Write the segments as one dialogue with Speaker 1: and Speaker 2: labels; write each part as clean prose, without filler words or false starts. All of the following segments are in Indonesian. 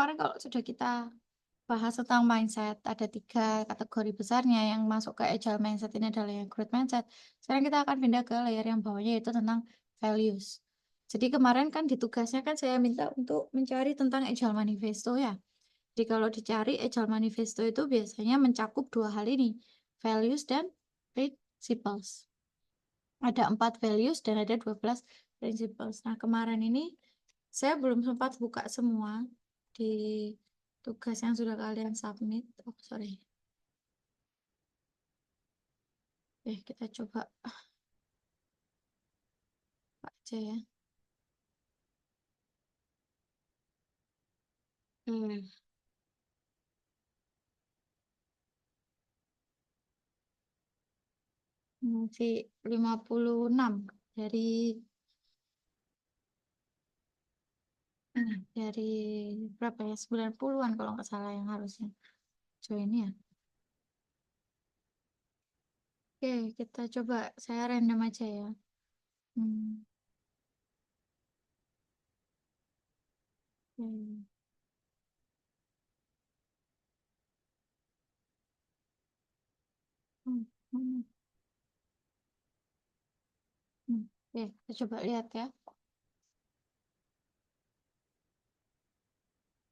Speaker 1: kemarin kalau sudah kita bahas tentang mindset, ada 3 kategori besarnya yang masuk ke agile mindset ini adalah yang growth mindset. Sekarang kita akan pindah ke layer yang bawahnya yaitu tentang values. Jadi kemarin kan di tugasnya kan saya minta untuk mencari tentang agile manifesto ya. Jadi kalau dicari agile manifesto itu biasanya mencakup 2 hal ini, values dan principles. Ada 4 values dan ada 12 principles. Nah, kemarin ini saya belum sempat buka semua di tugas yang sudah kalian submit. Oh, sorry. Kita coba aja ya. Masih 56 dari dari berapa ya? 90-an kalau nggak salah yang harusnya join ya. Oke, kita coba saya random aja ya. Hmm. Oke. Hmm, hmm, Oke, kita coba lihat ya.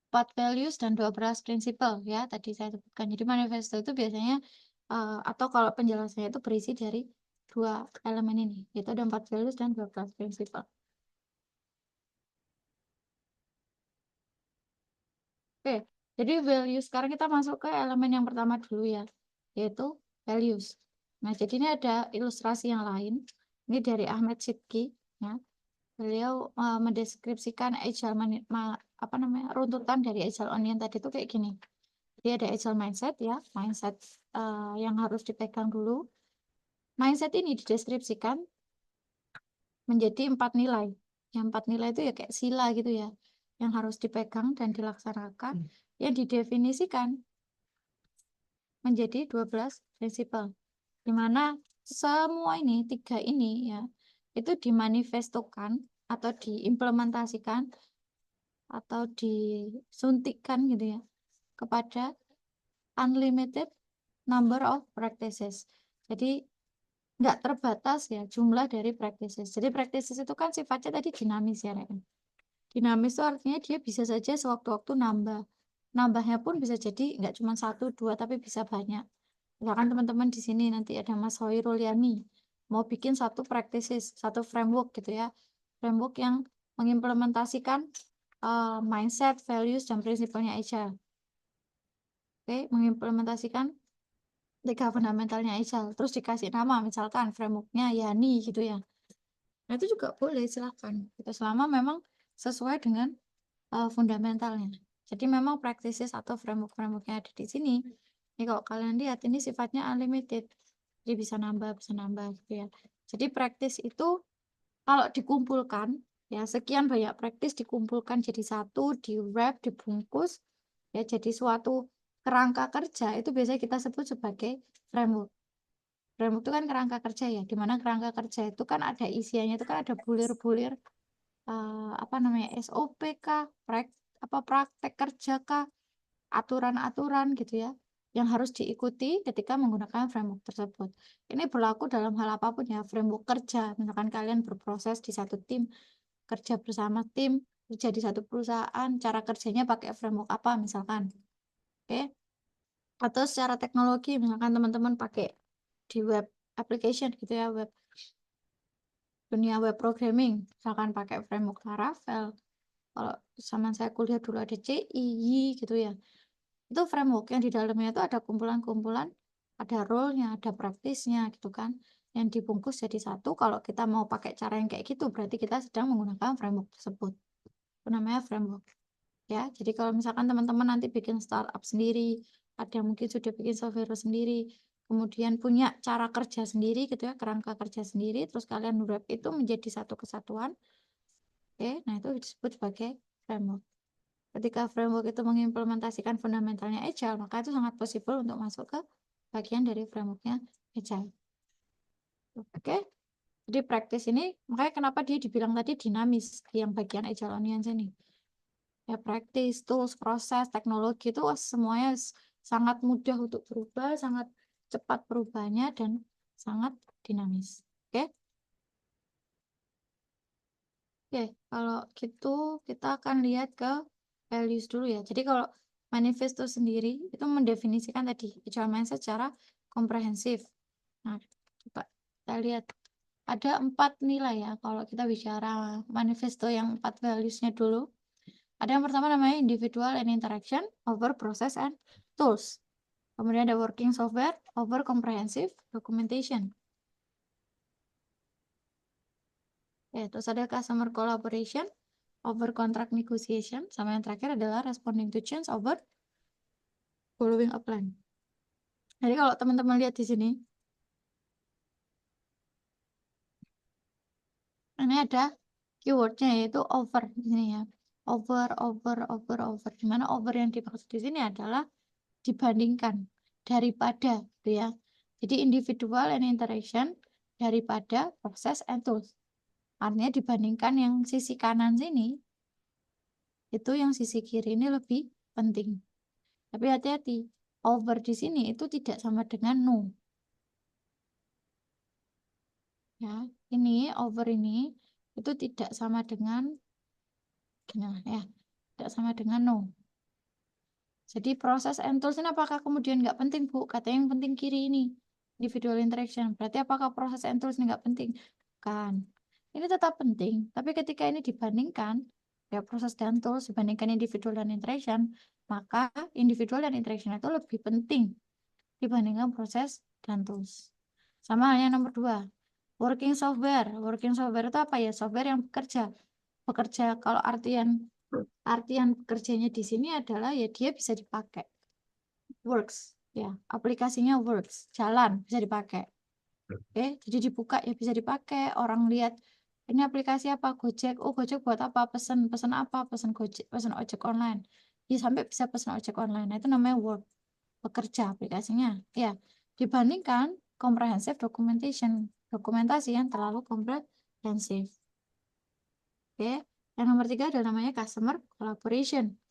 Speaker 1: 4 values dan 12 prinsipal ya tadi saya sebutkan. Jadi manifesto itu biasanya atau kalau penjelasannya itu berisi dari 2 elemen ini, yaitu ada 4 values dan 12 prinsipal. Oke, jadi values sekarang kita masuk ke elemen yang pertama dulu ya, yaitu values. Nah, jadi ini ada ilustrasi yang lain. Ini dari Ahmed Sidki ya. Beliau mendeskripsikan agile apa namanya? Runtutan dari agile onion tadi itu kayak gini. Jadi ada agile mindset ya, mindset yang harus dipegang dulu. Mindset ini dideskripsikan menjadi 4 nilai. Yang 4 nilai itu ya kayak sila gitu ya, yang harus dipegang dan dilaksanakan, yang didefinisikan menjadi 12 prinsipal. Di mana semua ini, 3 ini ya, itu dimanifestokan atau diimplementasikan atau disuntikkan gitu ya kepada unlimited number of practices. Jadi nggak terbatas ya jumlah dari practices. Jadi practices itu kan sifatnya tadi dinamis ya, Ren. Dinamis itu artinya dia bisa saja sewaktu-waktu nambah. Nambahnya pun bisa jadi nggak cuma 1, 2, tapi bisa banyak. Misalkan teman-teman di sini nanti ada Mas Hoirul Yani mau bikin satu practices, satu framework gitu ya. Framework yang mengimplementasikan mindset, values, dan prinsipnya Agile. Oke, mengimplementasikan 3 fundamentalnya Agile. Terus dikasih nama, misalkan frameworknya Yani gitu ya. Nah, itu juga boleh, silahkan. Itu selama memang sesuai dengan fundamentalnya. Jadi memang practices atau framework-framework yang ada di sini, ini kalau kalian lihat ini sifatnya unlimited. Jadi bisa nambah gitu ya. Jadi practice itu kalau dikumpulkan, ya sekian banyak practice dikumpulkan jadi satu, di wrap, dibungkus, ya jadi suatu kerangka kerja, itu biasanya kita sebut sebagai framework. Framework itu kan kerangka kerja ya, di mana kerangka kerja itu kan ada isiannya, itu kan ada bulir-bulir apa namanya SOP kah, praktek kerja kah, aturan-aturan gitu ya, yang harus diikuti ketika menggunakan framework tersebut. Ini berlaku dalam hal apapun ya, framework kerja, misalkan kalian berproses di satu tim, kerja bersama tim, kerja di satu perusahaan, cara kerjanya pakai framework apa misalkan, oke? Atau secara teknologi, misalkan teman-teman pakai di web application gitu ya, dunia web programming, misalkan pakai framework Laravel. Kalau zaman saya kuliah dulu ada CI gitu ya. Itu framework yang di dalamnya itu ada kumpulan-kumpulan, ada role-nya, ada praktisnya gitu kan. Yang dibungkus jadi satu. Kalau kita mau pakai cara yang kayak gitu, berarti kita sedang menggunakan framework tersebut. Itu namanya framework. Ya, jadi kalau misalkan teman-teman nanti bikin startup sendiri, ada yang mungkin sudah bikin software sendiri, kemudian punya cara kerja sendiri gitu ya, kerangka kerja sendiri, terus kalian wrap itu menjadi satu kesatuan. Oke, nah itu disebut sebagai framework. Ketika framework itu mengimplementasikan fundamentalnya Agile, maka itu sangat possible untuk masuk ke bagian dari frameworknya Agile. Oke, jadi praktis ini, makanya kenapa dia dibilang tadi dinamis di yang bagian Agile Onions ini. Ya, praktis, tools, proses, teknologi itu semuanya sangat mudah untuk berubah, sangat cepat perubahannya, dan sangat dinamis. Oke? Oke, kalau gitu kita akan lihat ke values dulu ya. Jadi kalau manifesto sendiri itu mendefinisikan tadi agile mindset secara komprehensif. Nah, coba kita lihat ada 4 nilai ya kalau kita bicara manifesto yang 4 values-nya dulu. Ada yang pertama namanya individual and interaction over process and tools. Kemudian ada working software over comprehensive documentation. Ya, terus ada customer collaboration over contract negotiation. Sama yang terakhir adalah responding to change over following a plan. Jadi kalau teman-teman lihat di sini, ini ada keywordnya yaitu over di sini ya. Over. Dimana over yang dimaksud di sini adalah dibandingkan daripada, gitu ya. Jadi individual and interaction daripada process and tools. Artinya dibandingkan yang sisi kanan sini, itu yang sisi kiri ini lebih penting. Tapi hati-hati, over di sini itu tidak sama dengan no. Ya, ini over ini itu tidak sama dengan gimana ya? Tidak sama dengan no. Jadi proses and tools ini apakah kemudian nggak penting, Bu? Katanya yang penting kiri ini, individual interaction. Berarti apakah proses and tools ini nggak penting? Kan. Ini tetap penting, tapi ketika ini dibandingkan, ya proses dan tools dibandingkan individual dan interaction, maka individual dan interaction itu lebih penting dibandingkan proses dan tools. Sama halnya nomor 2, working software. Working software itu apa ya? Software yang bekerja. Bekerja kalau artian bekerjanya di sini adalah ya dia bisa dipakai. Works, ya. Aplikasinya works, jalan, bisa dipakai. Oke, jadi dibuka ya bisa dipakai. Orang lihat ini aplikasi apa? Gojek. Oh, Gojek buat apa? Pesan apa? Pesan Gojek, pesan ojek online. Ya sampai bisa pesan ojek online. Nah, itu namanya work. Bekerja aplikasinya. Ya, dibandingkan comprehensive documentation, dokumentasi yang terlalu komprehensif. Oke, yang nomor 3 adalah namanya customer collaboration.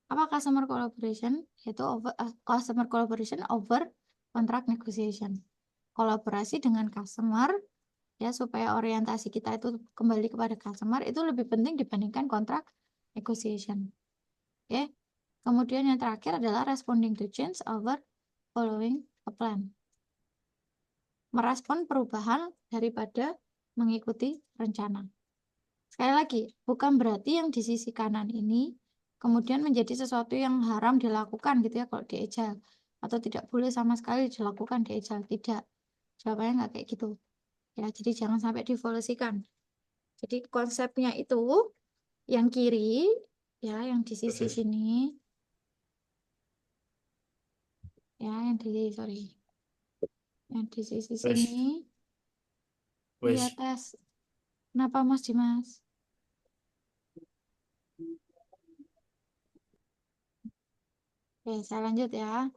Speaker 1: Apa customer collaboration? Yaitu customer collaboration over contract negotiation. Kolaborasi dengan customer ya supaya orientasi kita itu kembali kepada customer itu lebih penting dibandingkan kontrak negotiation. Oke. Kemudian yang terakhir adalah responding to change over following a plan. Merespon perubahan daripada mengikuti rencana. Sekali lagi, bukan berarti yang di sisi kanan ini kemudian menjadi sesuatu yang haram dilakukan gitu ya kalau di agile, atau tidak boleh sama sekali dilakukan di agile. Tidak. Jawabannya nggak kayak gitu. Ya, jadi jangan sampai divolusikan. Jadi konsepnya itu yang kiri ya, yang di sisi sini ya, yang di sisi
Speaker 2: Wes,
Speaker 1: sini
Speaker 2: wes.
Speaker 1: ya tes. Kenapa Mas Dimas? Oke, saya lanjut ya.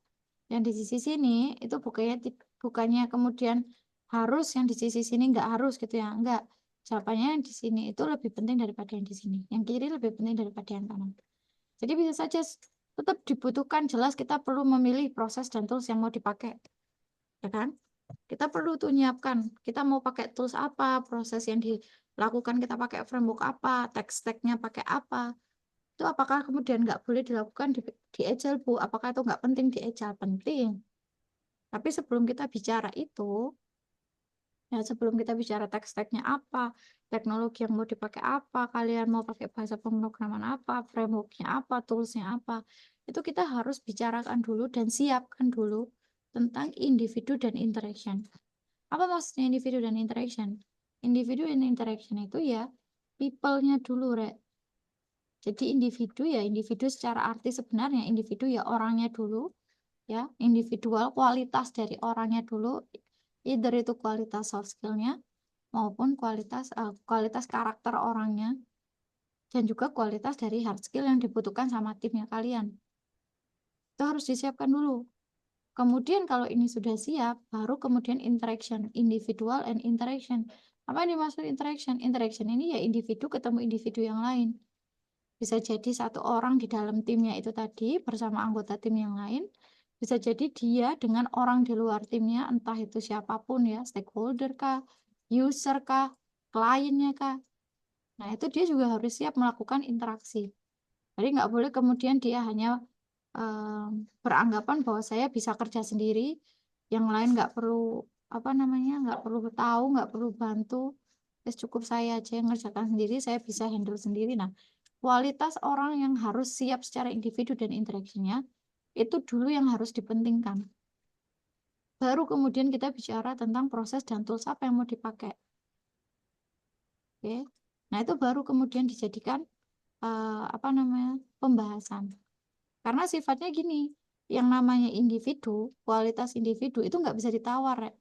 Speaker 1: Yang di sisi sini itu bukannya kemudian harus, yang di sisi sini nggak harus gitu ya. Enggak. Jawabannya yang di sini itu lebih penting daripada yang di sini. Yang kiri lebih penting daripada yang kanan. Jadi bisa saja tetap dibutuhkan, jelas kita perlu memilih proses dan tools yang mau dipakai. Ya kan? Kita perlu tuh nyiapkan, kita mau pakai tools apa, proses yang dilakukan kita pakai framework apa, tech stack-nya pakai apa. Itu apakah kemudian nggak boleh dilakukan di Agile, Bu? Apakah itu nggak penting di Agile? Penting. Tapi sebelum kita bicara itu, ya sebelum kita bicara tech stack-nya apa, teknologi yang mau dipakai apa, kalian mau pakai bahasa pemrograman apa, framework-nya apa, tools-nya apa, itu kita harus bicarakan dulu dan siapkan dulu tentang individu dan interaction. Apa maksudnya individu dan interaction? Individu dan interaction itu ya people-nya dulu, Rek. Jadi individu ya individu secara arti sebenarnya, individu ya orangnya dulu, ya individual, kualitas dari orangnya dulu, either itu kualitas soft skill-nya maupun kualitas karakter orangnya, dan juga kualitas dari hard skill yang dibutuhkan sama timnya kalian. Itu harus disiapkan dulu. Kemudian kalau ini sudah siap, baru kemudian interaction, individual and interaction. Apa yang dimaksud interaction? Interaction ini ya individu ketemu individu yang lain. Bisa jadi satu orang di dalam timnya itu tadi bersama anggota tim yang lain. Bisa jadi dia dengan orang di luar timnya, entah itu siapapun ya, stakeholder kah, user kah, kliennya kah. Nah, itu dia juga harus siap melakukan interaksi. Jadi nggak boleh kemudian dia hanya beranggapan bahwa saya bisa kerja sendiri, yang lain nggak perlu apa namanya, nggak perlu tahu, nggak perlu bantu, cukup saya aja yang ngerjakan sendiri, saya bisa handle sendiri. Nah, kualitas orang yang harus siap secara individu dan interaksinya itu dulu yang harus dipentingkan. Baru kemudian kita bicara tentang proses dan tools apa yang mau dipakai. Oke. Nah, itu baru kemudian dijadikan apa namanya, pembahasan. Karena sifatnya gini, yang namanya individu, kualitas individu itu nggak bisa ditawar, ya.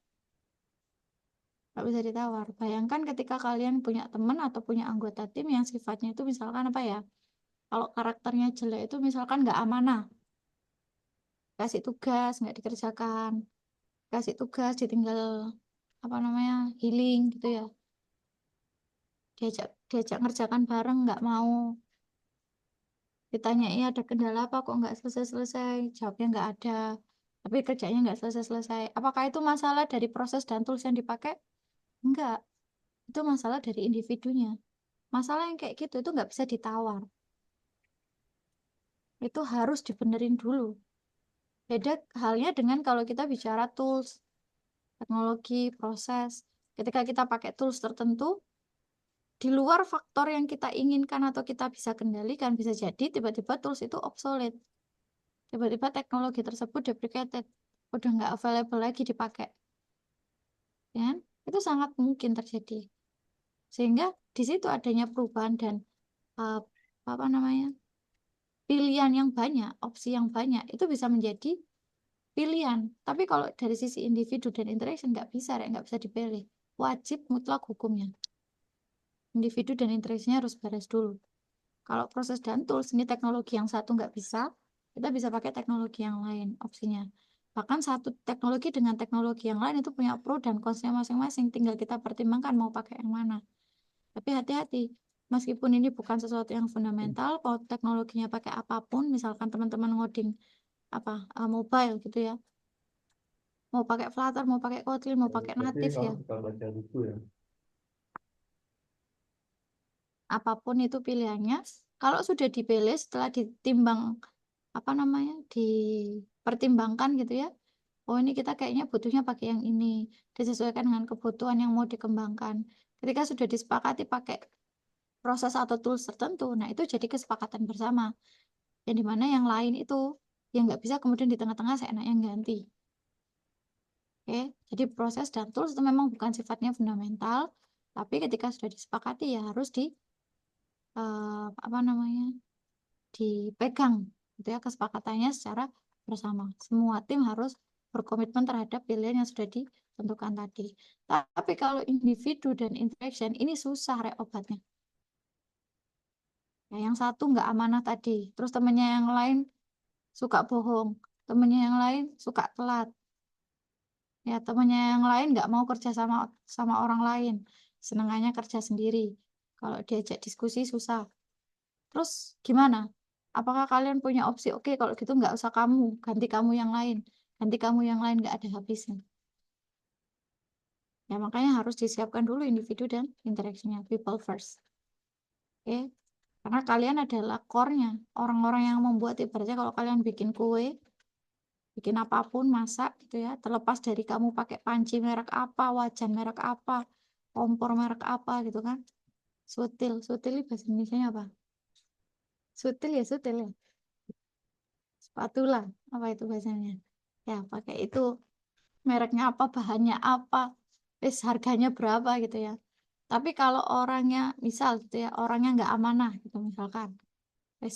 Speaker 1: Nggak bisa ditawar. Bayangkan ketika kalian punya teman atau punya anggota tim yang sifatnya itu misalkan apa ya, kalau karakternya jelek itu misalkan nggak amanah, kasih tugas nggak dikerjakan, kasih tugas ditinggal apa namanya, healing gitu ya, diajak diajak ngerjakan bareng nggak mau, ditanya iya ada kendala apa kok nggak selesai-selesai, jawabnya nggak ada, tapi kerjanya nggak selesai-selesai. Apakah itu masalah dari proses dan tools yang dipakai? Enggak, itu masalah dari individunya. Masalah yang kayak gitu itu nggak bisa ditawar, itu harus dibenerin dulu. Beda halnya dengan kalau kita bicara tools, teknologi, proses. Ketika kita pakai tools tertentu, di luar faktor yang kita inginkan atau kita bisa kendalikan, bisa jadi tiba-tiba tools itu obsolete. Tiba-tiba teknologi tersebut deprecated, udah nggak available lagi dipakai. Ya kan? Itu sangat mungkin terjadi. Sehingga di situ adanya perubahan dan eh, apa namanya, pilihan yang banyak, opsi yang banyak, itu bisa menjadi pilihan. Tapi kalau dari sisi individu dan interaction nggak bisa, ya, nggak bisa dipilih. Wajib mutlak hukumnya. Individu dan interaksinya harus beres dulu. Kalau proses dan tools ini teknologi yang satu nggak bisa, kita bisa pakai teknologi yang lain opsinya. Bahkan satu teknologi dengan teknologi yang lain itu punya pro dan kontra masing-masing. Tinggal kita pertimbangkan mau pakai yang mana. Tapi hati-hati, meskipun ini bukan sesuatu yang fundamental, kalau teknologinya pakai apapun, misalkan teman-teman ngoding apa mobile gitu ya, mau pakai Flutter, mau pakai Kotlin, mau pakai
Speaker 2: Tapi
Speaker 1: native
Speaker 2: kamu
Speaker 1: ya,
Speaker 2: suka baca buku ya?
Speaker 1: apapun itu pilihannya. Kalau sudah dipilih setelah ditimbang apa namanya, dipertimbangkan gitu ya, oh ini kita kayaknya butuhnya pakai yang ini, disesuaikan dengan kebutuhan yang mau dikembangkan. Ketika sudah disepakati pakai proses atau tools tertentu, nah itu jadi kesepakatan bersama, yang dimana yang lain itu yang nggak bisa kemudian di tengah-tengah seenaknya ganti. Oke, jadi proses dan tools itu memang bukan sifatnya fundamental, tapi ketika sudah disepakati ya harus apa namanya, dipegang gitu ya, kesepakatannya secara bersama. Semua tim harus berkomitmen terhadap pilihan yang sudah ditentukan tadi. Tapi kalau individu dan interaction ini susah obatnya. Ya, yang satu nggak amanah tadi, terus temennya yang lain suka bohong, temennya yang lain suka telat, ya temennya yang lain nggak mau kerja sama sama orang lain, senengannya kerja sendiri. Kalau diajak diskusi susah. Terus gimana? Apakah kalian punya opsi? Oke, kalau gitu nggak usah kamu, ganti kamu yang lain. Ganti kamu yang lain nggak ada habisnya. Ya makanya harus disiapkan dulu individu dan interaksinya. People first. Oke? Karena kalian adalah core-nya. Orang-orang yang membuat, ibaratnya kalau kalian bikin kue, bikin apapun, masak gitu ya. Terlepas dari kamu pakai panci merek apa, wajan merek apa, kompor merek apa gitu kan. Sutil. Sutil itu bahasa Indonesia apa? Sutil ya, sutil ya. Spatula. Apa itu bahasanya? Ya, pakai itu. Mereknya apa, bahannya apa, terus harganya berapa gitu ya. Tapi kalau orangnya, misal gitu ya, orangnya nggak amanah gitu misalkan, wes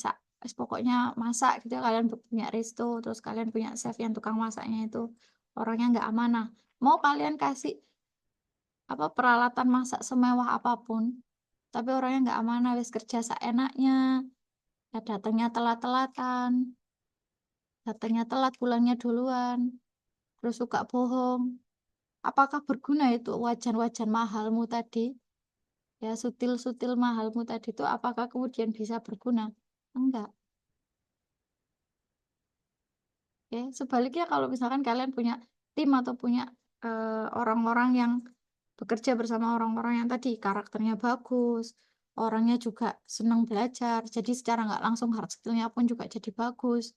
Speaker 1: pokoknya masak gitu ya, kalian punya resto, terus kalian punya chef yang tukang masaknya itu orangnya nggak amanah, mau kalian kasih apa peralatan masak semewah apapun, tapi orangnya nggak amanah, wes kerja seenaknya, ya datangnya telat, pulangnya duluan, terus suka bohong. Apakah berguna itu wajan-wajan mahalmu tadi? Ya, sutil-sutil mahalmu tadi itu apakah kemudian bisa berguna? Enggak. Oke, sebaliknya kalau misalkan kalian punya tim atau punya orang-orang yang bekerja bersama orang-orang yang tadi karakternya bagus, orangnya juga senang belajar, jadi secara nggak langsung hard skill-nya pun juga jadi bagus.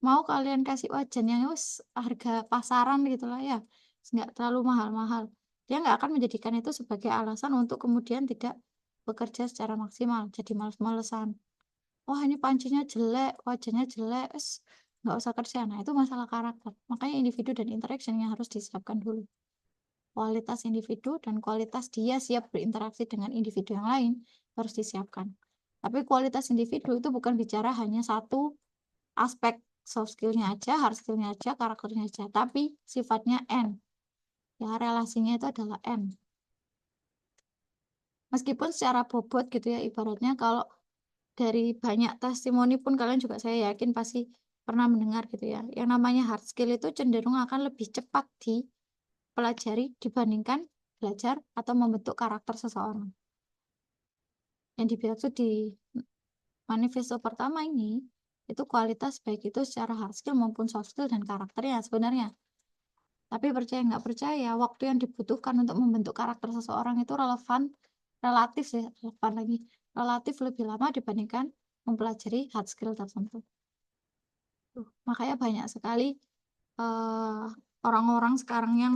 Speaker 1: Mau kalian kasih wajan yang wis harga pasaran gitu lah ya, nggak terlalu mahal-mahal. Dia nggak akan menjadikan itu sebagai alasan untuk kemudian tidak bekerja secara maksimal, jadi males-malesan. Wah ini pancinya jelek, wajannya jelek, wis nggak usah kerja. Nah itu masalah karakter. Makanya individu dan interaction yang harus disiapkan dulu. Kualitas individu dan kualitas dia siap berinteraksi dengan individu yang lain harus disiapkan. Tapi kualitas individu itu bukan bicara hanya satu aspek soft skill-nya aja, hard skill-nya aja, karakternya aja, tapi sifatnya N. Ya, relasinya itu adalah N. Meskipun secara bobot gitu ya, ibaratnya kalau dari banyak testimoni pun kalian juga saya yakin pasti pernah mendengar gitu ya. Yang namanya hard skill itu cenderung akan lebih cepat dipelajari dibandingkan belajar atau membentuk karakter seseorang. Yang dimaksud di manifesto pertama ini, itu kualitas baik itu secara hard skill maupun soft skill dan karakternya sebenarnya. Tapi percaya nggak percaya, waktu yang dibutuhkan untuk membentuk karakter seseorang itu relatif sih, relevan lagi, relatif lebih lama dibandingkan mempelajari hard skill tertentu. Makanya banyak sekali orang-orang sekarang yang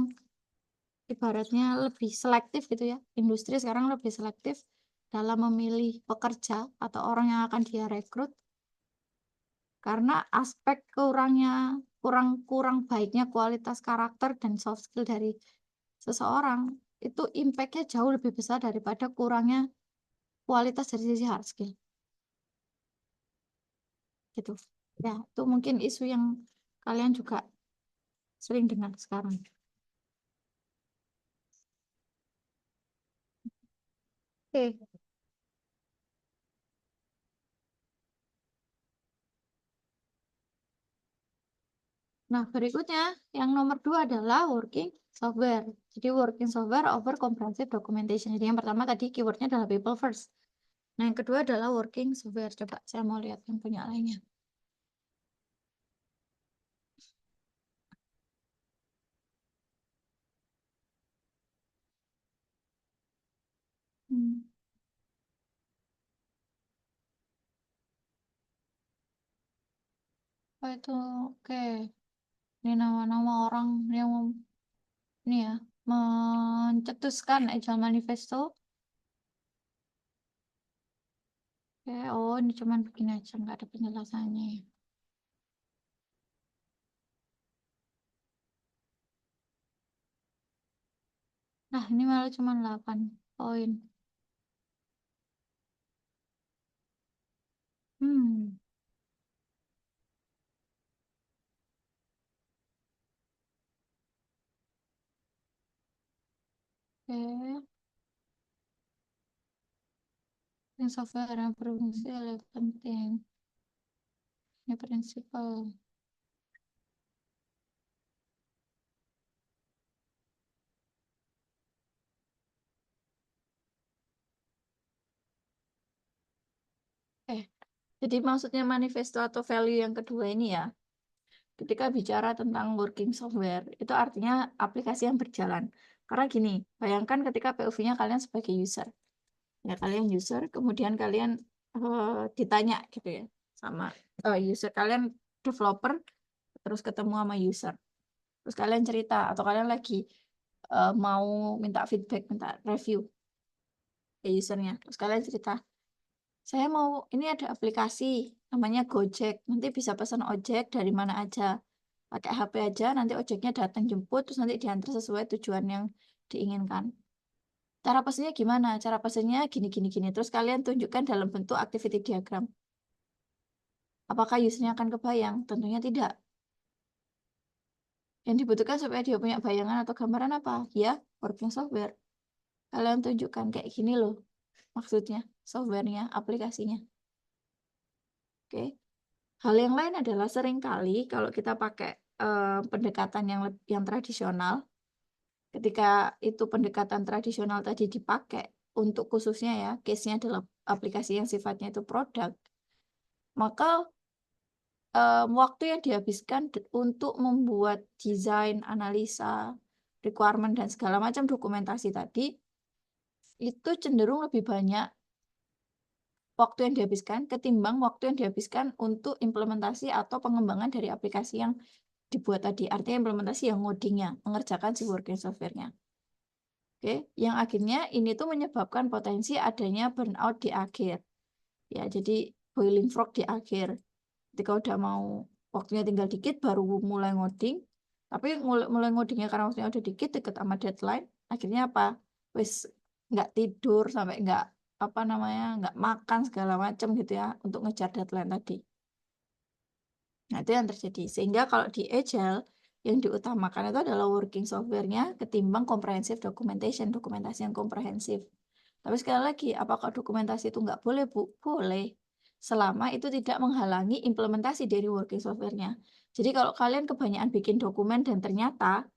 Speaker 1: ibaratnya lebih selektif gitu ya. Industri sekarang lebih selektif dalam memilih pekerja atau orang yang akan dia rekrut karena aspek kurang kurang baiknya kualitas karakter dan soft skill dari seseorang itu impact-nya jauh lebih besar daripada kurangnya kualitas dari sisi hard skill gitu ya. Itu mungkin isu yang kalian juga sering dengar sekarang. Oke. Nah, berikutnya yang nomor 2 adalah working software. Jadi working software over comprehensive documentation. Jadi yang pertama tadi keywordnya adalah people first. Nah, yang kedua adalah working software. Coba saya mau lihat yang punya lainnya. Hmm. Oh, itu oke. Ini nama-nama orang yang ini ya mencetuskan Agile Manifesto. Oke, oh ini cuman begini aja, nggak ada penjelasannya. Nah, ini malah cuma 8 poin. Hmm, oke. Yang software yang berfungsi adalah penting. Ini prinsipal. Eh, jadi maksudnya manifesto atau value yang kedua ini ya, ketika bicara tentang working software, itu artinya aplikasi yang berjalan. Karena gini, bayangkan ketika POV-nya kalian sebagai user. Ya, kalian user, kemudian kalian ditanya gitu ya, sama user kalian developer, terus ketemu sama user. Terus kalian cerita, atau kalian lagi mau minta feedback, minta review ke usernya. Terus kalian cerita, saya mau, ini ada aplikasi namanya Gojek. Nanti bisa pesan ojek dari mana aja. Pakai HP aja, nanti ojeknya datang jemput, terus nanti diantar sesuai tujuan yang diinginkan. Cara pesannya gimana? Cara pesannya gini, gini, gini. Terus kalian tunjukkan dalam bentuk activity diagram. Apakah usernya akan kebayang? Tentunya tidak. Yang dibutuhkan supaya dia punya bayangan atau gambaran apa? Ya, working software. Kalian tunjukkan kayak gini loh maksudnya, softwarenya, aplikasinya. Oke. Hal yang lain adalah seringkali kalau kita pakai pendekatan yang tradisional, ketika itu pendekatan tradisional tadi dipakai, untuk khususnya ya, case-nya adalah aplikasi yang sifatnya itu produk, maka waktu yang dihabiskan untuk membuat desain, analisa, requirement, dan segala macam dokumentasi tadi, itu cenderung lebih banyak waktu yang dihabiskan ketimbang waktu yang dihabiskan untuk implementasi atau pengembangan dari aplikasi yang dibuat tadi. Artinya implementasi yang ngodingnya, mengerjakan si working software-nya. Oke, yang akhirnya ini tuh menyebabkan potensi adanya burnout di akhir. Ya, jadi boiling frog di akhir. Ketika udah mau waktunya tinggal dikit baru mulai ngoding. Tapi mulai ngodingnya karena waktunya udah dikit deket sama deadline, akhirnya apa? Wis nggak tidur sampai nggak apa namanya nggak makan segala macam gitu ya untuk ngejar deadline tadi. Nah, itu yang terjadi. Sehingga kalau di Agile, yang diutamakan itu adalah working software-nya ketimbang comprehensive documentation, dokumentasi yang komprehensif. Tapi sekali lagi, apakah dokumentasi itu nggak boleh, Bu? Boleh. Selama itu tidak menghalangi implementasi dari working software-nya. Jadi kalau kalian kebanyakan bikin dokumen dan ternyata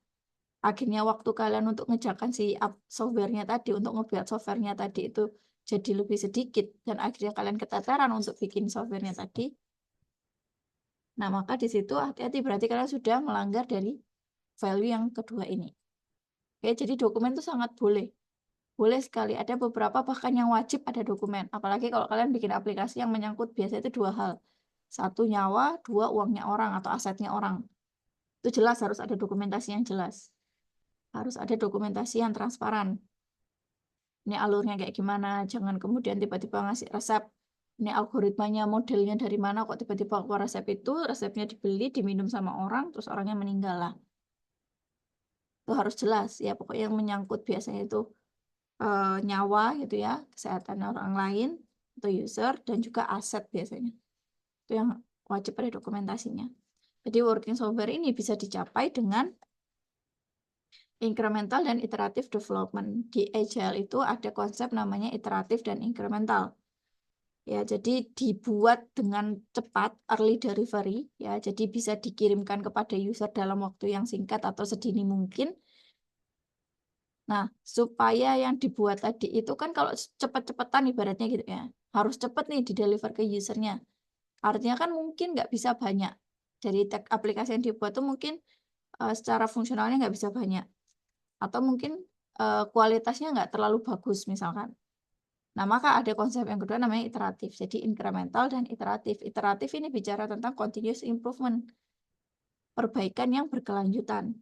Speaker 1: akhirnya waktu kalian untuk ngejakan si software-nya tadi, untuk ngebuat software-nya tadi itu jadi lebih sedikit, dan akhirnya kalian keteteran untuk bikin software-nya tadi, nah, maka di situ hati-hati berarti kalian sudah melanggar dari value yang kedua ini. Oke, jadi dokumen itu sangat boleh. Boleh sekali. Ada beberapa bahkan yang wajib ada dokumen. Apalagi kalau kalian bikin aplikasi yang menyangkut biasa itu dua hal. Satu nyawa, dua uangnya orang atau asetnya orang. Itu jelas harus ada dokumentasi yang jelas. Harus ada dokumentasi yang transparan. Ini alurnya kayak gimana. Jangan kemudian tiba-tiba ngasih resep. Ini algoritmanya, modelnya dari mana kok tiba-tiba keluar resep itu, resepnya dibeli, diminum sama orang, terus orangnya meninggal lah. Itu harus jelas ya, pokoknya yang menyangkut biasanya itu nyawa gitu ya, kesehatan orang lain atau user, dan juga aset biasanya. Itu yang wajib ada dokumentasinya. Jadi working software ini bisa dicapai dengan incremental dan iterative development. Di Agile itu ada konsep namanya iteratif dan incremental. Ya, jadi dibuat dengan cepat, early delivery, ya, jadi bisa dikirimkan kepada user dalam waktu yang singkat atau sedini mungkin. Nah, supaya yang dibuat tadi itu kan kalau cepet-cepetan ibaratnya gitu ya, harus cepet nih di-deliver ke usernya. Artinya kan mungkin nggak bisa banyak. Dari aplikasi yang dibuat tuh mungkin secara fungsionalnya nggak bisa banyak. Atau mungkin kualitasnya nggak terlalu bagus misalkan. Nah, maka ada konsep yang kedua namanya iteratif. Jadi incremental dan iteratif. Iteratif ini bicara tentang continuous improvement. Perbaikan yang berkelanjutan.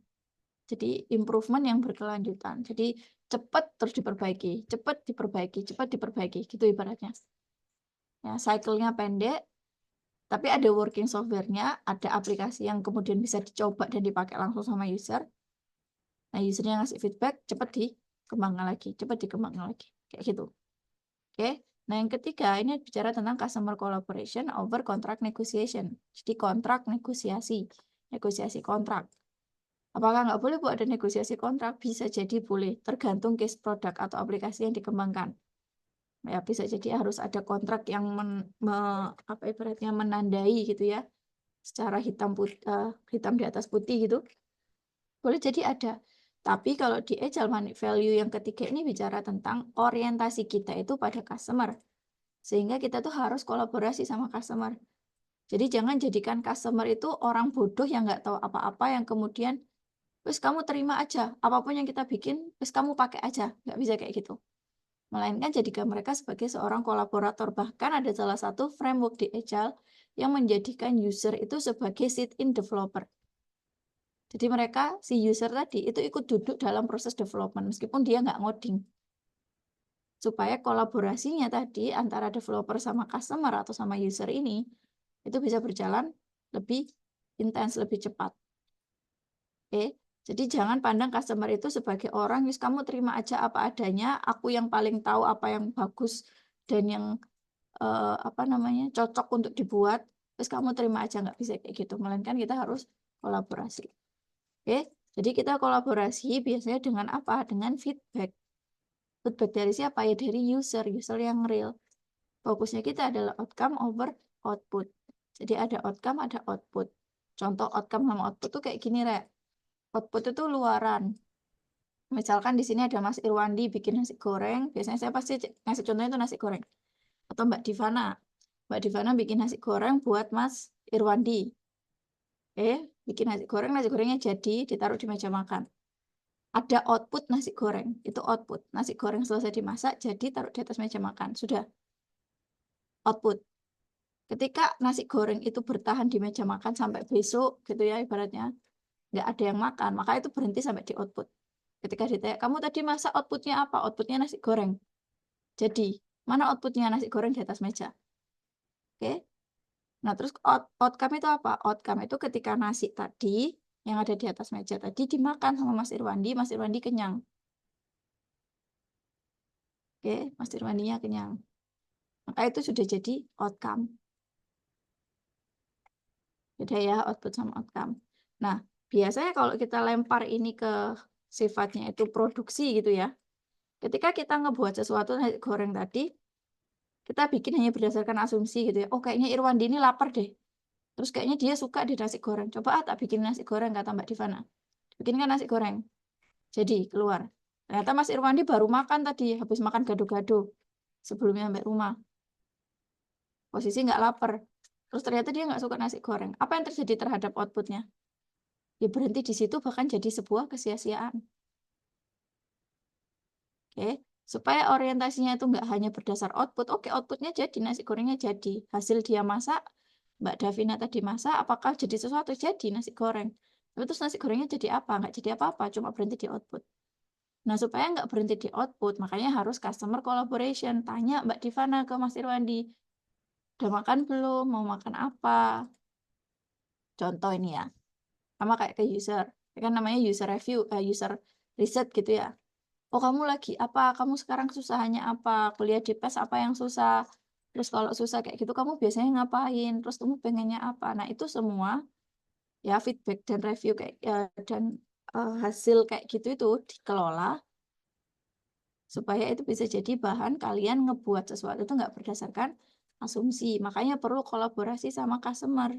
Speaker 1: Jadi improvement yang berkelanjutan. Jadi cepat terus diperbaiki, cepat diperbaiki, cepat diperbaiki, gitu ibaratnya. Ya, cycle-nya pendek, tapi ada working software-nya, ada aplikasi yang kemudian bisa dicoba dan dipakai langsung sama user. Nah, usernya ngasih feedback, cepat dikembangkan lagi, cepat dikembangkan lagi. Kayak gitu. Oke. Nah, yang ketiga, ini bicara tentang customer collaboration over contract negotiation. Jadi kontrak negosiasi, negosiasi kontrak. Apakah nggak boleh buat ada negosiasi kontrak? Bisa jadi boleh, tergantung case produk atau aplikasi yang dikembangkan. Ya, bisa jadi harus ada kontrak yang apa ibaratnya menandai gitu ya, secara hitam di atas putih gitu. Boleh jadi ada. Tapi kalau di Agile Money Value yang ketiga ini bicara tentang orientasi kita itu pada customer. Sehingga kita tuh harus kolaborasi sama customer. Jadi jangan jadikan customer itu orang bodoh yang nggak tahu apa-apa yang kemudian wes kamu terima aja, apapun yang kita bikin, wes kamu pakai aja. Nggak bisa kayak gitu. Melainkan jadikan mereka sebagai seorang kolaborator. Bahkan ada salah satu framework di Agile yang menjadikan user itu sebagai sit-in developer. Jadi mereka, si user tadi, itu ikut duduk dalam proses development, meskipun dia nggak ngoding. Supaya kolaborasinya tadi antara developer sama customer atau sama user ini, itu bisa berjalan lebih intens, lebih cepat. Oke, jadi jangan pandang customer itu sebagai orang, "Yus, kamu terima aja apa adanya, aku yang paling tahu apa yang bagus dan yang apa namanya cocok untuk dibuat, terus kamu terima aja." Nggak bisa kayak gitu, melainkan kita harus kolaborasi. Oke, jadi kita kolaborasi biasanya dengan apa? Dengan feedback. Feedback dari siapa? Ya dari user yang real. Fokusnya kita adalah outcome over output. Jadi ada outcome, ada output. Contoh outcome sama output tuh kayak gini, Rek. Output itu luaran. Misalkan di sini ada Mas Irwandi bikin nasi goreng, biasanya saya pasti ngasih contohnya itu nasi goreng. Atau Mbak Divana. Mbak Divana bikin nasi goreng buat Mas Irwandi. Bikin nasi gorengnya jadi, ditaruh di meja makan. Ada output nasi goreng, itu output. Nasi goreng selesai dimasak, jadi taruh di atas meja makan. Sudah, output. Ketika nasi goreng itu bertahan di meja makan sampai besok, gitu ya ibaratnya, nggak ada yang makan, maka itu berhenti sampai di output. Ketika ditanya, kamu tadi masak outputnya apa? Outputnya nasi goreng. Jadi, mana outputnya nasi goreng di atas meja? Oke. Nah, terus outcome itu apa? Outcome itu ketika nasi tadi yang ada di atas meja tadi dimakan sama Mas Irwandi kenyang. Oke, Mas Irwandinya kenyang. Maka itu sudah jadi outcome. Beda ya, output sama outcome. Nah, biasanya kalau kita lempar ini ke sifatnya itu produksi gitu ya. Ketika kita ngebuat sesuatu nasi goreng tadi, kita bikin hanya berdasarkan asumsi gitu ya. Oh, kayaknya Irwandi ini lapar deh. Terus kayaknya dia suka di nasi goreng. Coba tak bikin nasi goreng, kata Mbak Divana. Bikinkan nasi goreng. Jadi keluar. Ternyata Mas Irwandi baru makan tadi, habis makan gado-gado sebelumnya sampai rumah. Posisi nggak lapar. Terus ternyata dia nggak suka nasi goreng. Apa yang terjadi terhadap outputnya? Ya berhenti di situ, bahkan jadi sebuah kesia-siaan. Oke, supaya orientasinya itu nggak hanya berdasar output. Oke, outputnya jadi, nasi gorengnya jadi. Hasil dia masak, Mbak Davina tadi masak, apakah jadi sesuatu? Jadi nasi goreng. Tapi terus nasi gorengnya jadi apa? Nggak jadi apa-apa, cuma berhenti di output. Nah, supaya nggak berhenti di output, makanya harus customer collaboration. Tanya Mbak Divana ke Mas Irwandi, udah makan belum? Mau makan apa? Contoh ini ya, sama kayak ke user. Kan namanya user review, user riset gitu ya. Oh, kamu lagi apa? Kamu sekarang kesusahannya apa? Kuliah di PES apa yang susah? Terus kalau susah kayak gitu, kamu biasanya ngapain? Terus kamu pengennya apa? Nah, itu semua ya feedback dan review kayak dan hasil kayak gitu itu dikelola supaya itu bisa jadi bahan kalian ngebuat sesuatu itu nggak berdasarkan asumsi. Makanya perlu kolaborasi sama customer.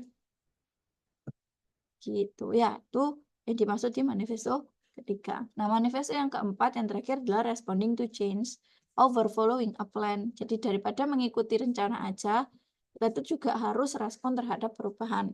Speaker 1: Gitu ya, itu yang dimaksud di manifesto ketiga. Nah, manifesto yang keempat, yang terakhir adalah responding to change over following a plan. Jadi daripada mengikuti rencana aja, kita itu juga harus respon terhadap perubahan.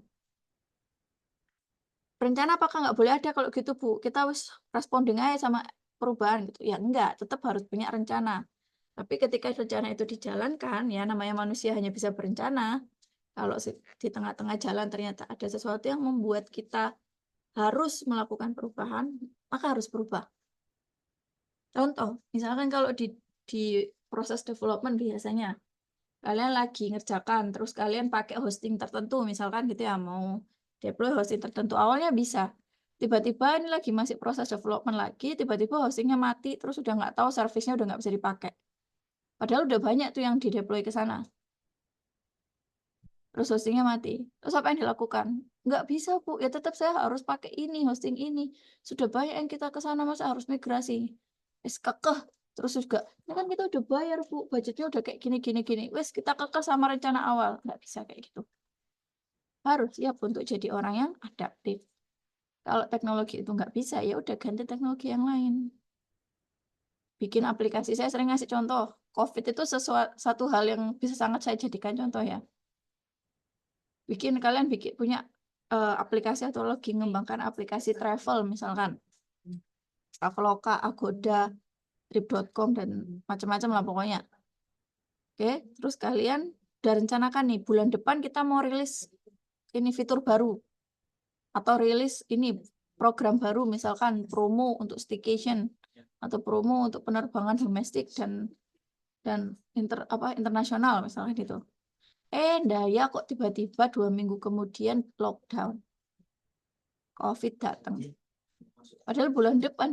Speaker 1: Rencana apakah nggak boleh ada kalau gitu, Bu? Kita harus responding aja sama perubahan gitu. Ya enggak, tetap harus punya rencana. Tapi ketika rencana itu dijalankan, ya namanya manusia hanya bisa berencana. Kalau di tengah-tengah jalan ternyata ada sesuatu yang membuat kita harus melakukan perubahan, maka harus berubah. Contoh, misalkan kalau di proses development biasanya, kalian lagi ngerjakan, terus kalian pakai hosting tertentu, misalkan gitu ya, mau deploy hosting tertentu, awalnya bisa. Tiba-tiba ini lagi masih proses development lagi, tiba-tiba hostingnya mati, terus udah nggak tahu servisnya udah nggak bisa dipakai. Padahal udah banyak tuh yang dideploy ke sana. Terus hostingnya mati. Terus apa yang dilakukan? Nggak bisa, Bu. Ya tetap saya harus pakai ini, hosting ini. Sudah banyak yang kita ke sana, masa harus migrasi? Wes kekeh. Terus juga, ini kan kita udah bayar, Bu. Budgetnya udah kayak gini. Wes kita kekeh sama rencana awal. Nggak bisa kayak gitu. Harus siap untuk jadi orang yang adaptif. Kalau teknologi itu nggak bisa, ya udah ganti teknologi yang lain. Bikin aplikasi. Saya sering ngasih contoh. COVID itu satu hal yang bisa sangat saya jadikan contoh ya. Kalian punya aplikasi atau lagi ngembangkan aplikasi travel misalkan Traveloka, Agoda, Trip.com dan macam-macam lah pokoknya. Oke, terus kalian udah rencanakan nih bulan depan kita mau rilis ini fitur baru atau rilis ini program baru misalkan promo untuk staycation atau promo untuk penerbangan domestik dan internasional misalnya gitu. Daya kok tiba-tiba 2 minggu kemudian lockdown. COVID datang. Padahal bulan depan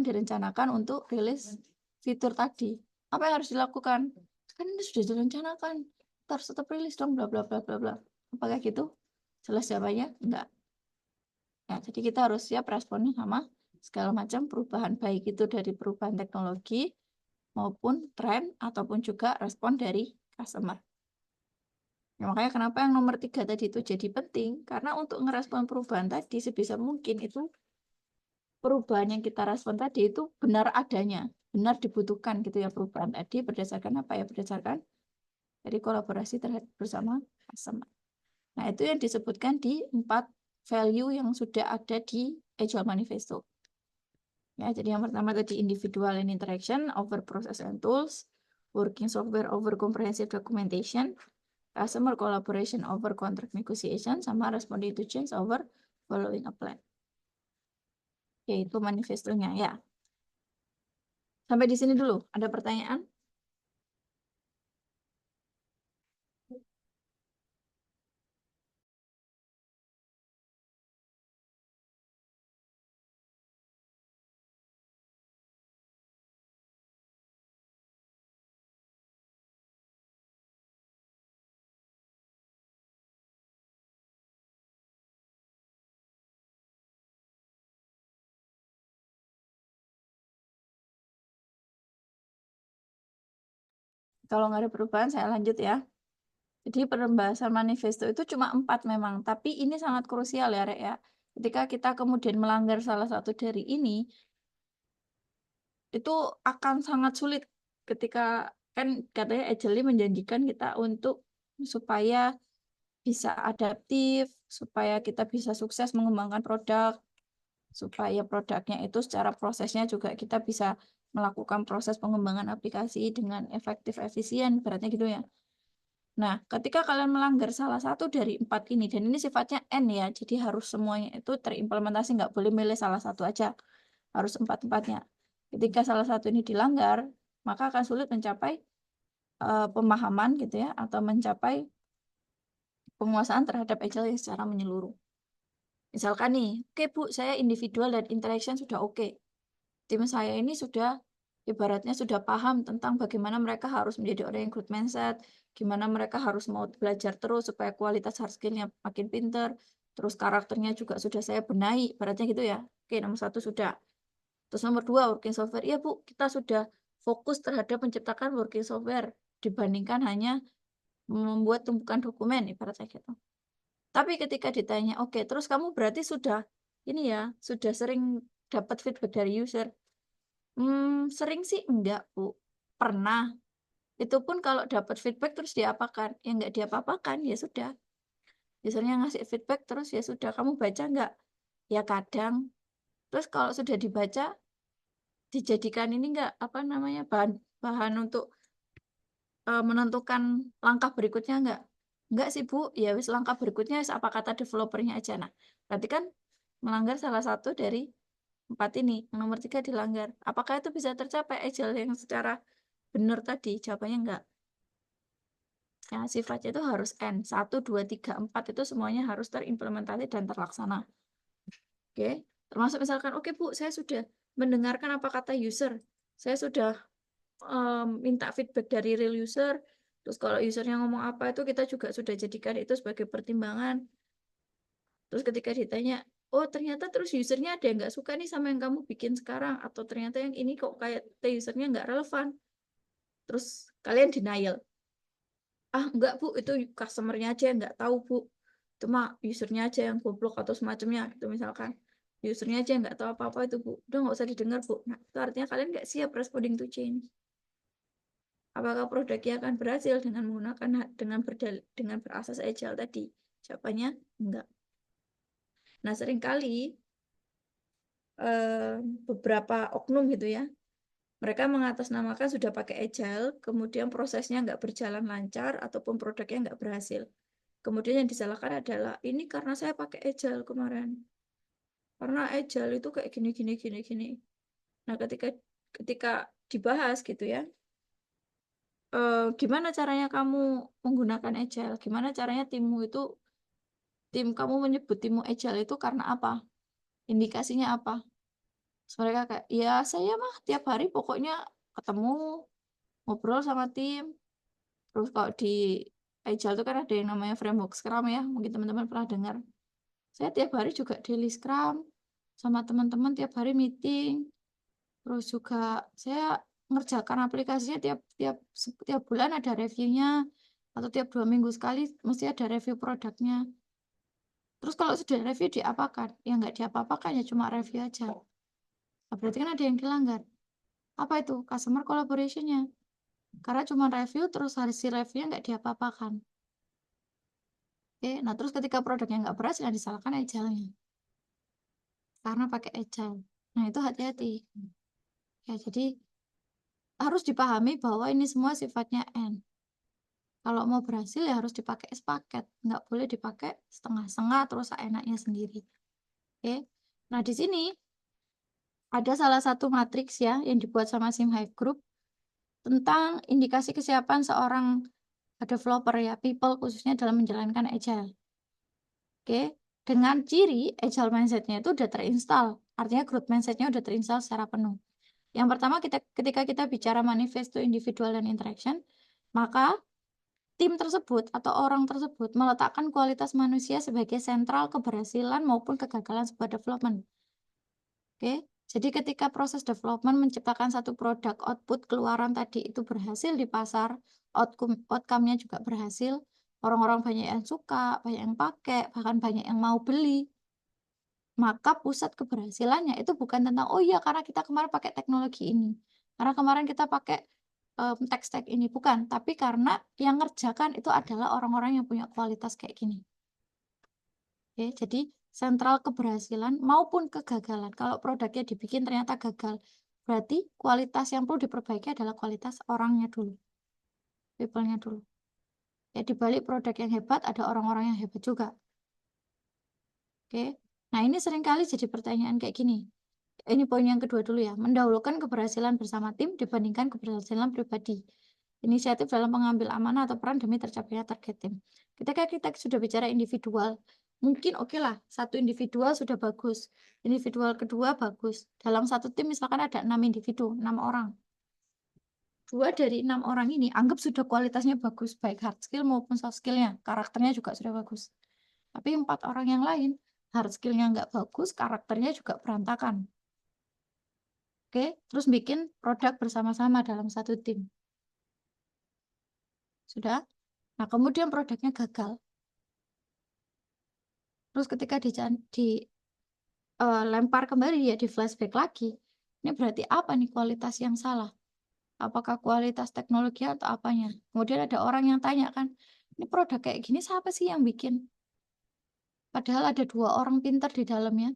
Speaker 1: direncanakan untuk rilis fitur tadi. Apa yang harus dilakukan? Kan itu sudah direncanakan. Harus tetap rilis dong, bla bla bla bla bla. Apakah gitu? Jelas jawabannya? Enggak. Ya, jadi kita harus siap responnya sama segala macam perubahan, baik itu dari perubahan teknologi maupun tren ataupun juga respon dari customer. Ya, makanya kenapa yang nomor 3 tadi itu jadi penting, karena untuk ngerespon perubahan tadi sebisa mungkin itu perubahan yang kita respon tadi itu benar adanya, benar dibutuhkan gitu ya perubahan tadi berdasarkan apa ya? Berdasarkan dari kolaborasi terhadap bersama customer. Nah, itu yang disebutkan di 4 value yang sudah ada di Agile Manifesto. Ya, jadi yang pertama tadi individual and interaction over process and tools, working software over comprehensive documentation, customer collaboration over contract negotiation, sama responding to change over following a plan. Yaitu manifestonya ya. Sampai di sini dulu. Ada pertanyaan? Kalau nggak ada perubahan, saya lanjut ya. Jadi pembahasan manifesto itu cuma 4 memang, tapi ini sangat krusial ya, Rek ya. Ketika kita kemudian melanggar salah satu dari ini, itu akan sangat sulit ketika kan katanya Agile menjanjikan kita untuk supaya bisa adaptif, supaya kita bisa sukses mengembangkan produk, supaya produknya itu secara prosesnya juga kita bisa melakukan proses pengembangan aplikasi dengan efektif, efisien, beratnya gitu ya. Nah, ketika kalian melanggar salah satu dari 4 ini, dan ini sifatnya N ya, jadi harus semuanya itu terimplementasi, nggak boleh milih salah satu aja, harus 4-4-nya. Ketika salah satu ini dilanggar, maka akan sulit mencapai pemahaman gitu ya, atau mencapai penguasaan terhadap Agile secara menyeluruh. Misalkan nih, oke Bu, saya individual dan interaction sudah oke. Tim saya ini sudah ibaratnya sudah paham tentang bagaimana mereka harus menjadi orang yang growth mindset, gimana mereka harus mau belajar terus supaya kualitas hard skill-nya makin pinter, terus karakternya juga sudah saya benahi, ibaratnya gitu ya. Oke, nomor 1 sudah. Terus nomor 2, working software. Iya Bu, kita sudah fokus terhadap menciptakan working software dibandingkan hanya membuat tumpukan dokumen, ibaratnya gitu. Tapi ketika ditanya, oke, terus kamu berarti sudah ini ya, sudah sering dapat feedback dari user. Sering sih enggak, Bu. Pernah. Itu pun kalau dapat feedback terus diapakan? Ya enggak diapa-apakan, ya sudah. Usernya ngasih feedback terus ya sudah. Kamu baca enggak? Ya kadang. Terus kalau sudah dibaca, dijadikan ini enggak, apa namanya, bahan untuk menentukan langkah berikutnya enggak? Enggak sih, Bu. Ya wis langkah berikutnya apa kata developernya aja. Nah, berarti kan melanggar salah satu dari 4 ini. Yang nomor 3 dilanggar. Apakah itu bisa tercapai agile yang secara benar tadi? Jawabannya enggak. Ya, sifatnya itu harus N. 1, 2, 3, 4 itu semuanya harus terimplementasi dan terlaksana. Oke. Termasuk misalkan, oke Bu, saya sudah mendengarkan apa kata user. Saya sudah minta feedback dari real user. Terus kalau usernya ngomong apa itu kita juga sudah jadikan itu sebagai pertimbangan. Terus ketika ditanya, oh ternyata terus usernya ada yang nggak suka nih sama yang kamu bikin sekarang. Atau ternyata yang ini kok kayak usernya nggak relevan. Terus kalian denial. Ah enggak Bu, itu customernya aja yang nggak tahu Bu. Cuma usernya aja yang goblok atau semacamnya gitu misalkan. Usernya aja yang nggak tahu apa-apa itu Bu. Udah nggak usah didengar Bu. Nah itu artinya kalian nggak siap responding to change. Apakah produknya akan berhasil dengan menggunakan dengan berasas agile tadi? Jawabannya enggak. Nah, seringkali beberapa oknum gitu ya, mereka mengatasnamakan sudah pakai agile, kemudian prosesnya nggak berjalan lancar ataupun produknya nggak berhasil. Kemudian yang disalahkan adalah ini karena saya pakai agile kemarin. Karena agile itu kayak gini gini gini gini. Nah, ketika ketika dibahas gitu ya, gimana caranya kamu menggunakan agile? Gimana caranya tim kamu menyebut timmu agile itu karena apa? Indikasinya apa? Terus mereka kayak, ya saya mah tiap hari pokoknya ketemu, ngobrol sama tim. Terus kalau di agile itu kan ada yang namanya framework Scrum ya, mungkin teman-teman pernah dengar. Saya tiap hari juga daily Scrum, sama teman-teman tiap hari meeting. Terus juga saya ngerjakan aplikasinya tiap tiap tiap bulan ada reviewnya, atau tiap 2 minggu sekali mesti ada review produknya. Terus kalau sudah review diapakan? Ya nggak diapa-apakan, ya cuma review aja. Nah, berarti kan ada yang dilanggar. Apa itu? Customer collaboration-nya. Karena cuma review, terus hasil reviewnya nggak diapa-apakan. Oke, nah terus ketika produknya nggak berhasil, yang disalahkan agile-nya. Karena pakai agile. Nah, itu hati-hati. Ya, jadi harus dipahami bahwa ini semua sifatnya N. Kalau mau berhasil ya harus dipakai sepaket. Nggak boleh dipakai setengah-setengah terus enaknya sendiri. Oke. Nah, di sini ada salah satu matriks ya yang dibuat sama SimHive Group tentang indikasi kesiapan seorang developer ya, people khususnya dalam menjalankan agile. Oke, dengan ciri agile mindset-nya itu udah terinstall. Artinya growth mindset-nya udah terinstall secara penuh. Yang pertama, ketika kita bicara manifesto individual dan interaction, maka tim tersebut atau orang tersebut meletakkan kualitas manusia sebagai sentral keberhasilan maupun kegagalan sebuah development. Oke, jadi ketika proses development menciptakan satu produk, output keluaran tadi itu berhasil di pasar, outcome-nya juga berhasil, orang-orang banyak yang suka, banyak yang pakai, bahkan banyak yang mau beli, maka pusat keberhasilannya itu bukan tentang, oh iya karena kita kemarin pakai teknologi ini, karena kemarin kita pakai tech stack ini, bukan, tapi karena yang ngerjakan itu adalah orang-orang yang punya kualitas kayak gini. Oke, jadi sentral keberhasilan maupun kegagalan. Kalau produknya dibikin ternyata gagal, berarti kualitas yang perlu diperbaiki adalah kualitas orangnya dulu, people-nya dulu. Ya, di balik produk yang hebat ada orang-orang yang hebat juga. Oke, nah ini seringkali jadi pertanyaan kayak gini. Ini poin yang kedua dulu ya, mendahulukan keberhasilan bersama tim dibandingkan keberhasilan pribadi. Inisiatif dalam mengambil amanah atau peran demi tercapainya target tim. Ketika kita sudah bicara individual, mungkin oke lah, satu individual sudah bagus. Individual kedua bagus. Dalam satu tim misalkan ada 6 individu, 6 orang. 2 dari 6 orang ini anggap sudah kualitasnya bagus, baik hard skill maupun soft skill-nya. Karakternya juga sudah bagus. Tapi 4 orang yang lain, hard skill-nya nggak bagus, karakternya juga berantakan. Oke, terus bikin produk bersama-sama dalam satu tim. Sudah? Nah, kemudian produknya gagal. Terus ketika lempar kembali ya, di flashback lagi. Ini berarti apa nih kualitas yang salah? Apakah kualitas teknologi atau apanya? Kemudian ada orang yang tanya kan, ini produk kayak gini siapa sih yang bikin? Padahal ada 2 orang pintar di dalamnya.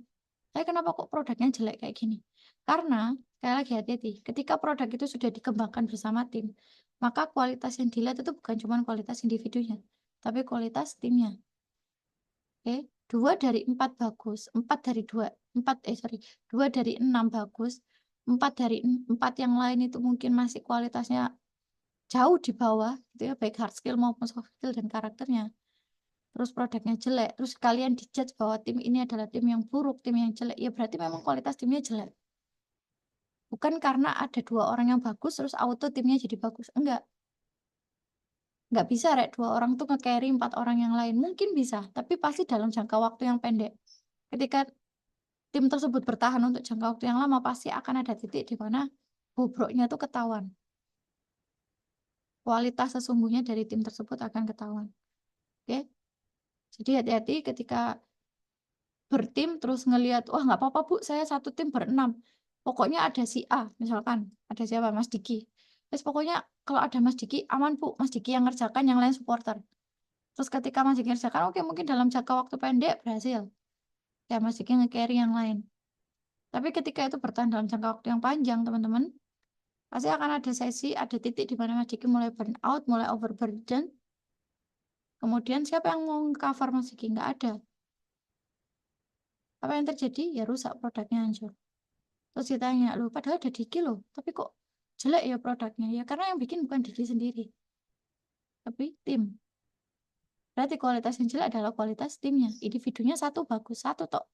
Speaker 1: Tapi kenapa kok produknya jelek kayak gini? Karena, sekali lagi hati-hati, ketika produk itu sudah dikembangkan bersama tim, maka kualitas yang dilihat itu bukan cuma kualitas individunya, tapi kualitas timnya. Oke, 2 dari 4 bagus, 4 dari 2, 2 dari 6 bagus, 4 dari 4 yang lain itu mungkin masih kualitasnya jauh di bawah, gitu ya, baik hard skill maupun soft skill dan karakternya. Terus produknya jelek, terus kalian dijudge bahwa tim ini adalah tim yang buruk, tim yang jelek, ya berarti memang kualitas timnya jelek. Bukan karena ada 2 orang yang bagus, terus auto timnya jadi bagus. Nggak bisa, Rek, 2 orang tuh nge-carry 4 orang yang lain. Mungkin bisa, tapi pasti dalam jangka waktu yang pendek. Ketika tim tersebut bertahan untuk jangka waktu yang lama, pasti akan ada titik di mana bobroknya tuh ketahuan. Kualitas sesungguhnya dari tim tersebut akan ketahuan. Oke? Jadi hati-hati ketika bertim terus ngelihat, wah nggak apa-apa Bu, saya satu tim berenam. Pokoknya ada si A, misalkan. Ada siapa? Mas Diki. Terus pokoknya kalau ada Mas Diki, aman Bu. Mas Diki yang ngerjakan, yang lain supporter. Terus ketika Mas Diki ngerjakan, oke mungkin dalam jangka waktu pendek berhasil. Ya Mas Diki nge-carry yang lain. Tapi ketika itu bertahan dalam jangka waktu yang panjang, teman-teman, pasti akan ada sesi, ada titik di mana Mas Diki mulai burn out, mulai overburden. Kemudian siapa yang mau cover Mas Diki? Nggak ada. Apa yang terjadi? Ya rusak, produknya hancur. Terus ditanya, loh padahal ada Diki loh, tapi kok jelek ya produknya? Ya karena yang bikin bukan Diki sendiri, tapi tim. Berarti kualitas yang jelek adalah kualitas timnya. Individunya satu bagus, satu tok.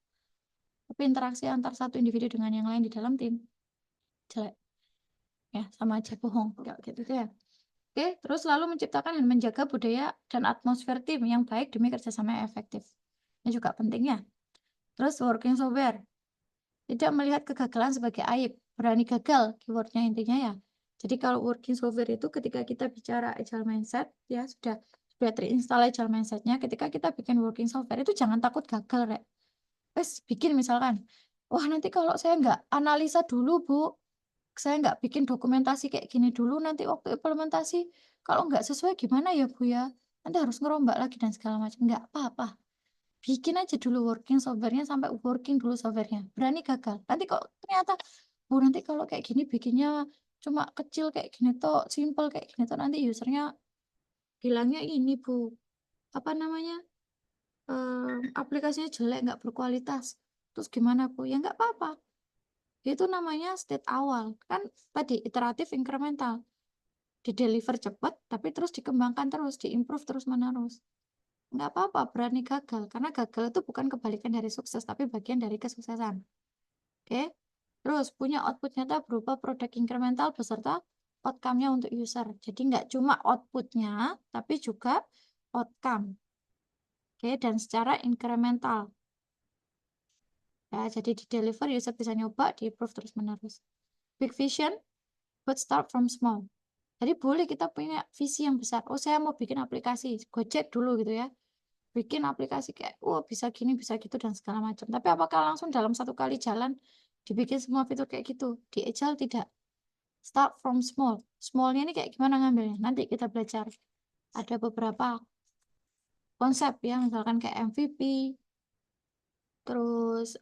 Speaker 1: Tapi interaksi antar satu individu dengan yang lain di dalam tim jelek. Ya, sama aja bohong. Kayak gitu ya. Oke, terus lalu menciptakan dan menjaga budaya dan atmosfer tim yang baik demi kerjasama yang efektif. Ini juga penting ya. Terus working software. Tidak melihat kegagalan sebagai aib. Berani gagal, keywordnya intinya ya. Jadi kalau working software itu ketika kita bicara agile mindset, ya sudah terinstall agile mindsetnya, ketika kita bikin working software itu jangan takut gagal, Rek. Wes bikin misalkan, Wah, nanti kalau saya nggak analisa dulu, Bu, saya nggak bikin dokumentasi kayak gini dulu, nanti waktu implementasi, kalau nggak sesuai gimana ya, Bu, ya? Nanti harus ngerombak lagi dan segala macam. Nggak apa-apa. Bikin aja dulu working software-nya sampai working dulu software-nya. Berani gagal. Nanti kok ternyata, Bu, nanti kalau kayak gini bikinnya cuma kecil kayak gini tuh, simple kayak gini tuh, nanti usernya bilangnya ini, Bu, apa namanya? Aplikasinya jelek, nggak berkualitas. Terus gimana, Bu? Ya nggak apa-apa. Itu namanya state awal. Kan tadi iteratif incremental. Di-deliver cepat, tapi terus dikembangkan terus, diimprove terus-menerus. Nggak apa-apa, berani gagal. Karena gagal itu bukan kebalikan dari sukses, tapi bagian dari kesuksesan. Oke? Terus punya output nyata berupa produk incremental beserta outcome-nya untuk user. Jadi nggak cuma output-nya, tapi juga outcome. Oke? Dan secara incremental. Ya, jadi di-deliver, user bisa nyoba, di-improve terus-menerus. Big vision, but start from small. Jadi boleh kita punya visi yang besar. Oh, saya mau bikin aplikasi Gojek dulu gitu ya. Bikin aplikasi kayak, oh bisa gini, bisa gitu, dan segala macam. Tapi apakah langsung dalam satu kali jalan dibikin semua fitur kayak gitu? Di Agile tidak. Start from small. Smallnya ini kayak gimana ngambilnya? Nanti kita belajar. Ada beberapa konsep ya, misalkan kayak MVP, terus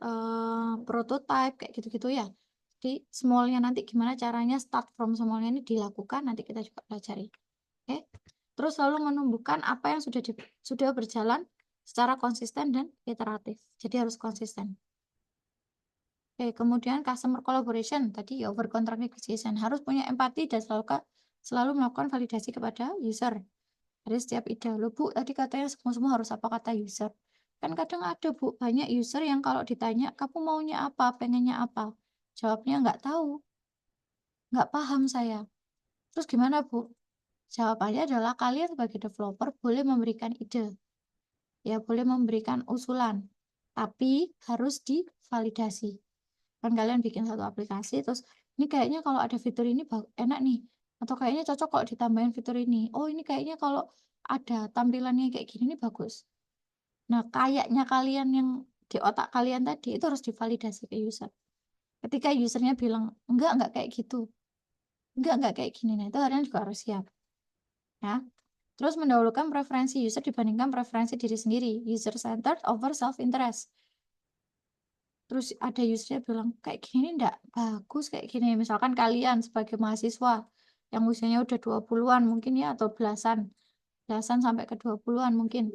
Speaker 1: prototype, kayak gitu-gitu ya. Jadi smallnya nanti gimana caranya start from smallnya ini dilakukan, nanti kita juga pelajari. Oke? Terus selalu menumbuhkan apa yang sudah berjalan secara konsisten dan iteratif. Jadi harus konsisten. Oke, kemudian customer collaboration tadi ya over contract negotiation harus punya empati dan selalu melakukan validasi kepada user. Dari setiap ide, lo Bu, tadi katanya semua harus apa kata user. Kan kadang ada Bu, banyak user yang kalau ditanya, kamu maunya apa, pengennya apa? Jawabnya nggak tahu, nggak paham saya. Terus gimana Bu? Jawabannya adalah kalian sebagai developer boleh memberikan ide, ya boleh memberikan usulan, tapi harus divalidasi. Kan kalian bikin satu aplikasi, terus ini kayaknya kalau ada fitur ini enak nih, atau kayaknya cocok kalau ditambahin fitur ini. Oh, ini kayaknya kalau ada tampilannya kayak gini nih bagus. Nah, kayaknya kalian yang di otak kalian tadi itu harus divalidasi ke user. Ketika usernya bilang, enggak kayak gitu. Enggak kayak gini. Nah, itu kalian juga harus siap. Ya. Terus mendahulukan preferensi user dibandingkan preferensi diri sendiri. User-centered over self-interest. Terus ada usernya bilang, kayak gini enggak bagus kayak gini. Misalkan kalian sebagai mahasiswa yang usianya udah 20-an mungkin ya, atau belasan. Belasan sampai ke 20-an mungkin.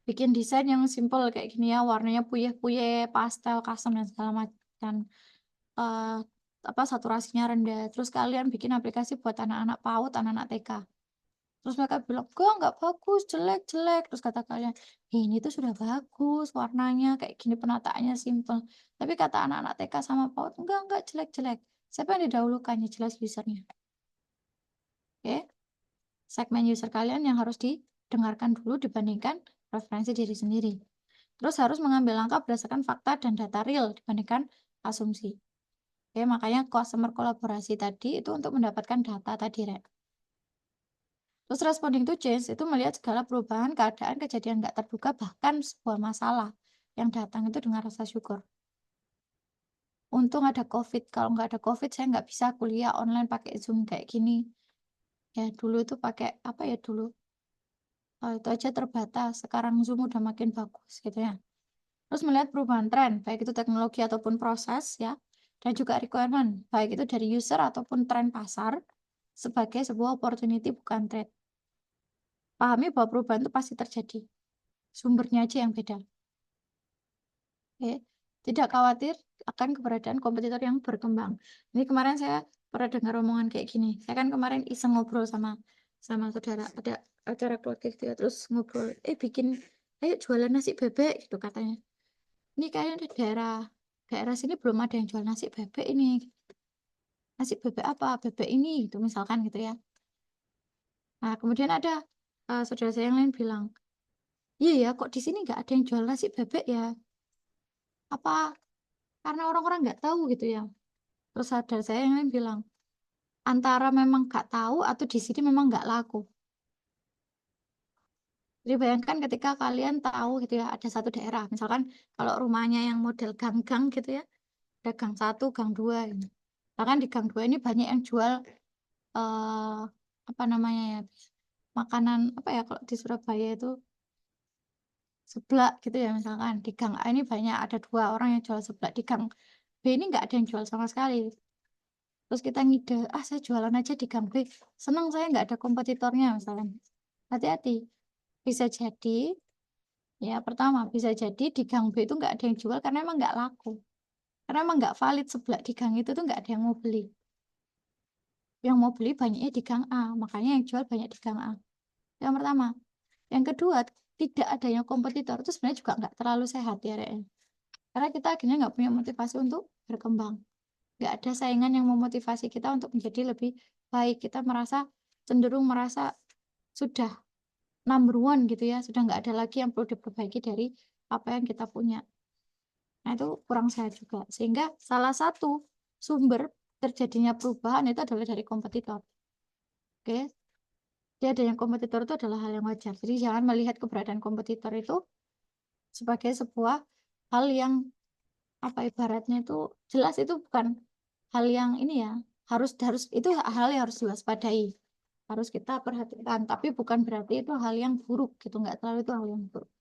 Speaker 1: Bikin desain yang simple kayak gini ya, warnanya puyeh-puyeh, pastel, custom, dan segala macam. Dan apa saturasinya rendah. Terus kalian bikin aplikasi buat anak-anak PAUD, anak-anak TK. Terus mereka bilang, kok nggak bagus, jelek. Terus kata kalian, ini tuh sudah bagus, warnanya kayak gini, penataannya simple. Tapi kata anak-anak TK sama PAUD, enggak, jelek. Siapa yang didahulukan? Ya jelas usernya. Oke, segmen user kalian yang harus didengarkan dulu dibandingkan preferensi diri sendiri. Terus harus mengambil langkah berdasarkan fakta dan data real dibandingkan asumsi. Oke, makanya customer kolaborasi tadi itu untuk mendapatkan data tadi, Rek. Terus responding to change itu melihat segala perubahan keadaan, kejadian nggak terduga, bahkan sebuah masalah yang datang itu dengan rasa syukur. Untung ada COVID. Kalau nggak ada COVID, saya nggak bisa kuliah online pakai Zoom kayak gini. Ya, dulu itu pakai apa ya dulu? Itu aja terbatas. Sekarang Zoom udah makin bagus gitu ya. Terus melihat perubahan tren, baik itu teknologi ataupun proses ya, dan juga requirement, baik itu dari user ataupun tren pasar, sebagai sebuah opportunity bukan threat. Pahami bahwa perubahan itu pasti terjadi. Sumbernya aja yang beda. Oke. Tidak khawatir akan keberadaan kompetitor yang berkembang. Ini kemarin saya pernah dengar omongan kayak gini. Saya kan kemarin iseng ngobrol sama saudara, ada acara keluarga gitu ya, terus ngobrol, bikin, ayo jualan nasi bebek gitu katanya. Ini kayaknya di daerah sini belum ada yang jual nasi bebek ini. Nasi bebek apa? Bebek ini gitu misalkan gitu ya. Nah, kemudian ada saudara saya yang lain bilang, iya ya, kok di sini nggak ada yang jual nasi bebek ya? Apa karena orang-orang nggak tahu gitu ya? Terus saudara saya yang lain bilang, antara memang nggak tahu atau di sini memang nggak laku. Jadi bayangkan ketika kalian tahu gitu ya, ada satu daerah, misalkan kalau rumahnya yang model gang-gang gitu ya, ada gang 1, gang 2 ini. Misalkan di gang 2 ini banyak yang jual eh apa namanya ya, makanan apa ya kalau di Surabaya itu seblak gitu ya, misalkan di gang A ini banyak ada 2 orang yang jual seblak, di gang B ini nggak ada yang jual sama sekali. Terus kita ngide, saya jualan aja di gang B, seneng saya nggak ada kompetitornya misalkan. Hati-hati, bisa jadi ya pertama bisa jadi di gang B itu nggak ada yang jual karena emang nggak laku, karena emang nggak valid seblak di gang itu tuh nggak ada yang mau beli. Yang mau beli banyaknya di gang A, makanya yang jual banyak di gang A. Yang pertama. Yang kedua, tidak adanya kompetitor itu sebenarnya juga nggak terlalu sehat ya, Rek. Karena kita akhirnya nggak punya motivasi untuk berkembang. Nggak ada saingan yang memotivasi kita untuk menjadi lebih baik. Kita cenderung merasa sudah number one gitu ya, sudah nggak ada lagi yang perlu diperbaiki dari apa yang kita punya. Nah, itu kurang sehat juga. Sehingga salah satu sumber terjadinya perubahan itu adalah dari kompetitor. Oke, jadi adanya kompetitor itu adalah hal yang wajar. Jadi jangan melihat keberadaan kompetitor itu sebagai sebuah hal yang apa ibaratnya itu jelas itu bukan hal yang ini ya, harus harus itu hal yang harus diwaspadai, harus kita perhatikan, tapi bukan berarti itu hal yang buruk gitu, nggak terlalu itu hal yang buruk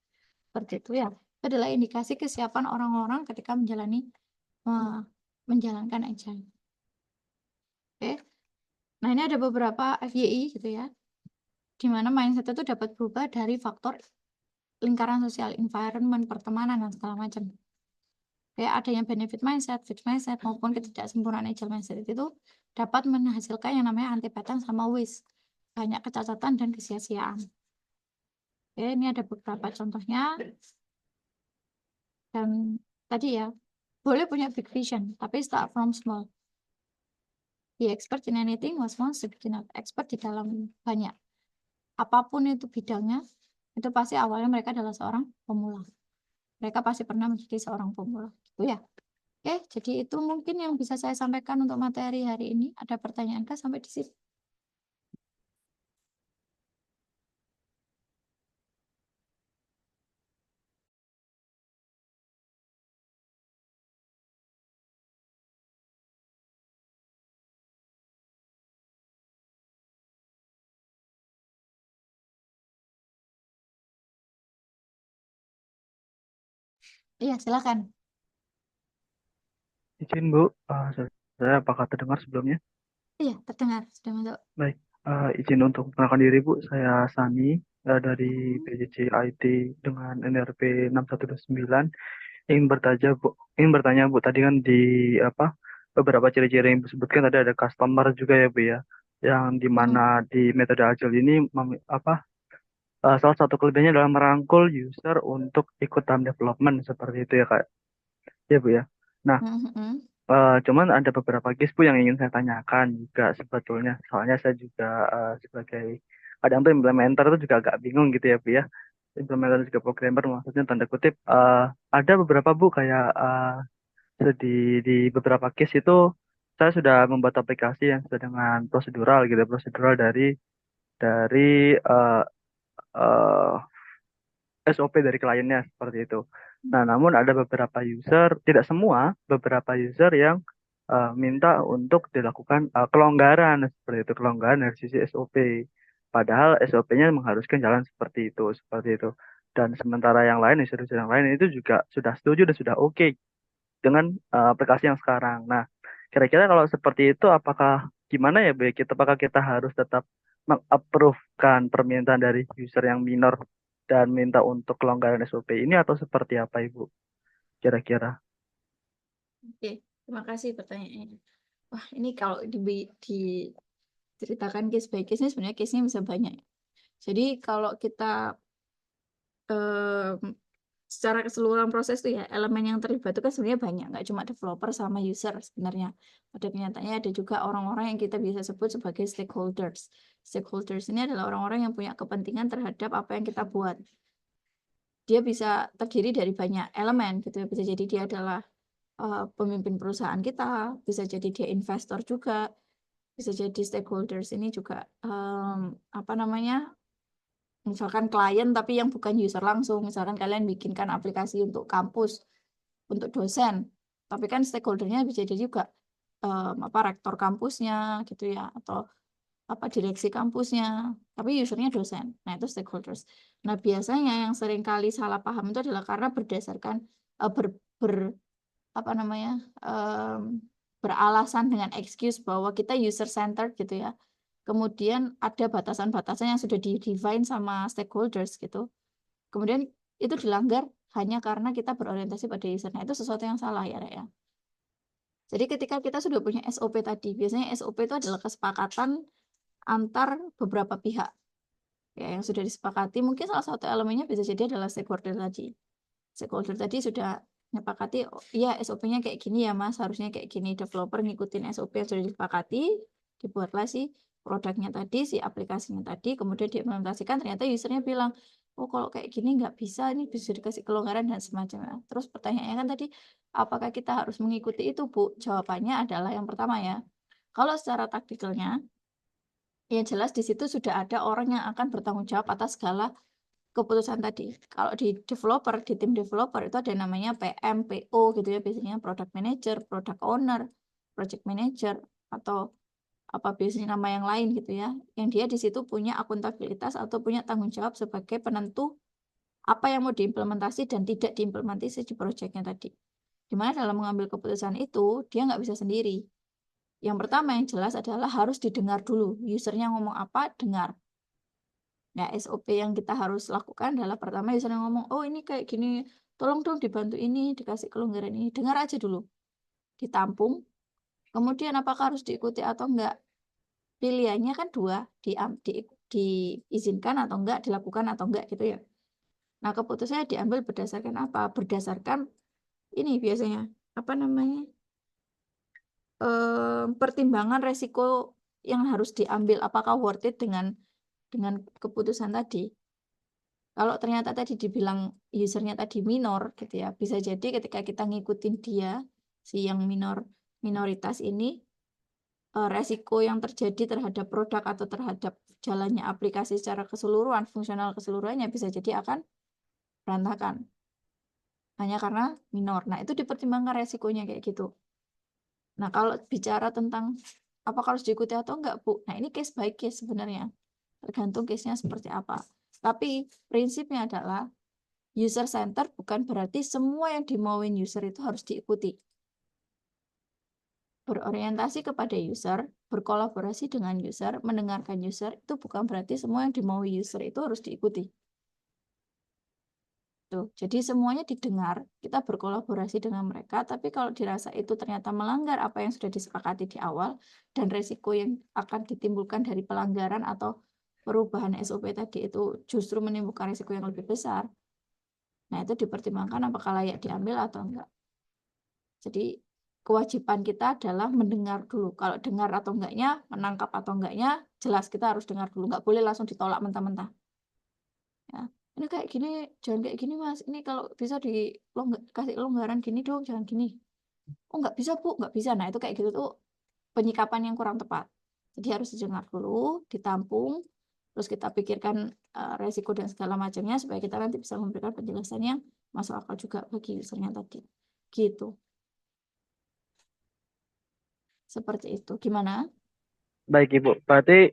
Speaker 1: seperti itu ya. Itu adalah indikasi kesiapan orang-orang ketika eh, menjalankan agile. Oke, nah ini ada beberapa FYI gitu ya, di mana mindset itu dapat berubah dari faktor lingkaran sosial, environment, pertemanan dan segala macam. Kayak adanya benefit mindset, fixed mindset, maupun ketidaksempurnaan agile mindset itu dapat menghasilkan yang namanya anti pattern sama waste, banyak kecacatan dan kesia-siaan. Oke, ini ada beberapa contohnya. Dan tadi ya, boleh punya big vision, tapi start from small. Be expert in anything was once a beginner. Expert di dalam banyak. Apapun itu bidangnya, itu pasti awalnya mereka adalah seorang pemula. Mereka pasti pernah menjadi seorang pemula. Gitu ya. Oke, jadi itu mungkin yang bisa saya sampaikan untuk materi hari ini. Ada pertanyaan kah sampai di sini? Iya, silakan.
Speaker 2: Izin Bu, saya apakah terdengar sebelumnya?
Speaker 1: Iya, terdengar. Sudah masuk.
Speaker 2: Baik, izin untuk memperkenalkan diri Bu, saya Sani dari
Speaker 1: Hmm.
Speaker 2: PJJ IT dengan NRP 6129. Ingin bertanya Bu, tadi kan di apa beberapa ciri-ciri yang disebutkan tadi ada customer juga ya Bu ya, yang di mana
Speaker 1: Hmm.
Speaker 2: di metode Agile ini salah satu kelebihannya adalah merangkul user untuk ikut dalam development seperti itu ya Kak, ya Bu ya. Nah,
Speaker 1: Hmm. Hmm.
Speaker 2: cuman ada beberapa case Bu yang ingin saya tanyakan juga sebetulnya. Soalnya saya juga sebagai kadang tuh implementer itu juga agak bingung gitu ya Bu ya. Implementer juga programmer maksudnya tanda kutip. Ada beberapa Bu kayak di beberapa case itu saya sudah membuat aplikasi yang sudah dengan prosedural gitu, prosedural dari eh, eh, SOP dari kliennya seperti itu. Nah, namun ada beberapa user, tidak semua, beberapa user yang minta untuk dilakukan kelonggaran seperti itu, kelonggaran dari sisi SOP. Padahal SOP-nya mengharuskan jalan seperti itu. Dan sementara yang lain, user-user yang lain itu juga sudah setuju dan sudah oke dengan aplikasi yang sekarang. Nah, kira-kira kalau seperti itu, gimana ya, Bu? Apakah kita harus tetap mengapprove-kan permintaan dari user yang minor dan minta untuk kelonggaran SOP ini atau seperti apa, Ibu? Kira-kira.
Speaker 1: Oke, terima kasih pertanyaannya. Wah, ini kalau diceritakan case by case-nya sebenarnya case-nya bisa banyak. Jadi kalau kita em, secara keseluruhan proses tuh ya, elemen yang terlibat itu kan sebenarnya banyak, nggak cuma developer sama user sebenarnya. Pada kenyataannya ada juga orang-orang yang kita bisa sebut sebagai stakeholders. Stakeholders ini adalah orang-orang yang punya kepentingan terhadap apa yang kita buat. Dia bisa terdiri dari banyak elemen gitu ya. Bisa jadi dia adalah pemimpin perusahaan kita, bisa jadi dia investor juga, bisa jadi stakeholders ini juga apa namanya misalkan klien tapi yang bukan user langsung. Misalkan kalian bikinkan aplikasi untuk kampus, untuk dosen, tapi kan stakeholdernya bisa jadi juga apa rektor kampusnya gitu ya, atau apa direksi kampusnya, tapi usernya dosen. Nah, itu stakeholders. Nah, biasanya yang sering kali salah paham itu adalah karena berdasarkan eh, ber, ber- apa namanya em, beralasan dengan excuse bahwa kita user centered gitu ya. Kemudian ada batasan-batasan yang sudah di-define sama stakeholders gitu. Kemudian itu dilanggar hanya karena kita berorientasi pada user. Nah, itu sesuatu yang salah ya, Rek, ya. Jadi ketika kita sudah punya SOP tadi, biasanya SOP itu adalah kesepakatan antar beberapa pihak ya yang sudah disepakati. Mungkin salah satu elemennya bisa jadi adalah stakeholder tadi. Stakeholder tadi sudah menyepakati, oh, iya SOP-nya kayak gini ya Mas, harusnya kayak gini. Developer ngikutin SOP yang sudah disepakati, dibuatlah si produknya tadi, si aplikasinya tadi, kemudian diimplementasikan, ternyata usernya bilang, oh kalau kayak gini nggak bisa, ini bisa dikasih kelonggaran dan semacamnya. Terus pertanyaannya kan tadi, apakah kita harus mengikuti itu, Bu? Jawabannya adalah yang pertama ya, kalau secara taktikalnya, ya jelas di situ sudah ada orang yang akan bertanggung jawab atas segala keputusan tadi. Kalau di developer, di tim developer itu ada namanya PM, PO gitu ya, biasanya product manager, product owner, project manager, atau apa biasanya nama yang lain gitu ya. Yang dia di situ punya akuntabilitas atau punya tanggung jawab sebagai penentu apa yang mau diimplementasi dan tidak diimplementasi di proyeknya tadi. Dimana dalam mengambil keputusan itu, dia nggak bisa sendiri. Yang pertama yang jelas adalah harus didengar dulu. Usernya ngomong apa, dengar. Nah, SOP yang kita harus lakukan adalah pertama usernya ngomong, oh ini kayak gini, tolong dong dibantu ini, dikasih kelonggaran ini. Dengar aja dulu, ditampung. Kemudian apakah harus diikuti atau enggak? Pilihannya kan dua, diizinkan atau enggak, dilakukan atau enggak gitu ya. Nah, keputusannya diambil berdasarkan apa? Berdasarkan ini biasanya, apa namanya? Pertimbangan resiko yang harus diambil, apakah worth it dengan keputusan tadi. Kalau ternyata tadi dibilang usernya tadi minor gitu ya, bisa jadi ketika kita ngikutin dia, si yang minoritas ini, resiko yang terjadi terhadap produk atau terhadap jalannya aplikasi secara keseluruhan, fungsional keseluruhannya bisa jadi akan berantakan. Hanya karena minor. Nah, itu dipertimbangkan resikonya kayak gitu. Nah, kalau bicara tentang apakah harus diikuti atau enggak, Bu? Nah, ini case by case sebenarnya. Tergantung case-nya seperti apa. Tapi prinsipnya adalah user center bukan berarti semua yang dimauin user itu harus diikuti. Berorientasi kepada user, berkolaborasi dengan user, mendengarkan user, itu bukan berarti semua yang dimaui user itu harus diikuti. Tuh, jadi semuanya didengar, kita berkolaborasi dengan mereka, tapi kalau dirasa itu ternyata melanggar apa yang sudah disepakati di awal, dan resiko yang akan ditimbulkan dari pelanggaran atau perubahan SOP tadi itu justru menimbulkan resiko yang lebih besar, nah itu dipertimbangkan apakah layak diambil atau enggak. Jadi kewajiban kita adalah mendengar dulu. Kalau dengar atau enggaknya, menangkap atau enggaknya, jelas kita harus dengar dulu. Enggak boleh langsung ditolak mentah-mentah. Ya. Ini kayak gini, jangan kayak gini mas. Ini kalau bisa kasih longgaran gini dong, jangan gini. Oh nggak bisa bu, nggak bisa. Nah itu kayak gitu tuh penyikapan yang kurang tepat. Jadi harus didengar dulu, ditampung, terus kita pikirkan resiko dan segala macamnya supaya kita nanti bisa memberikan penjelasan yang masuk akal juga bagi usernya tadi. Gitu. Seperti itu. Gimana?
Speaker 2: Baik Ibu, berarti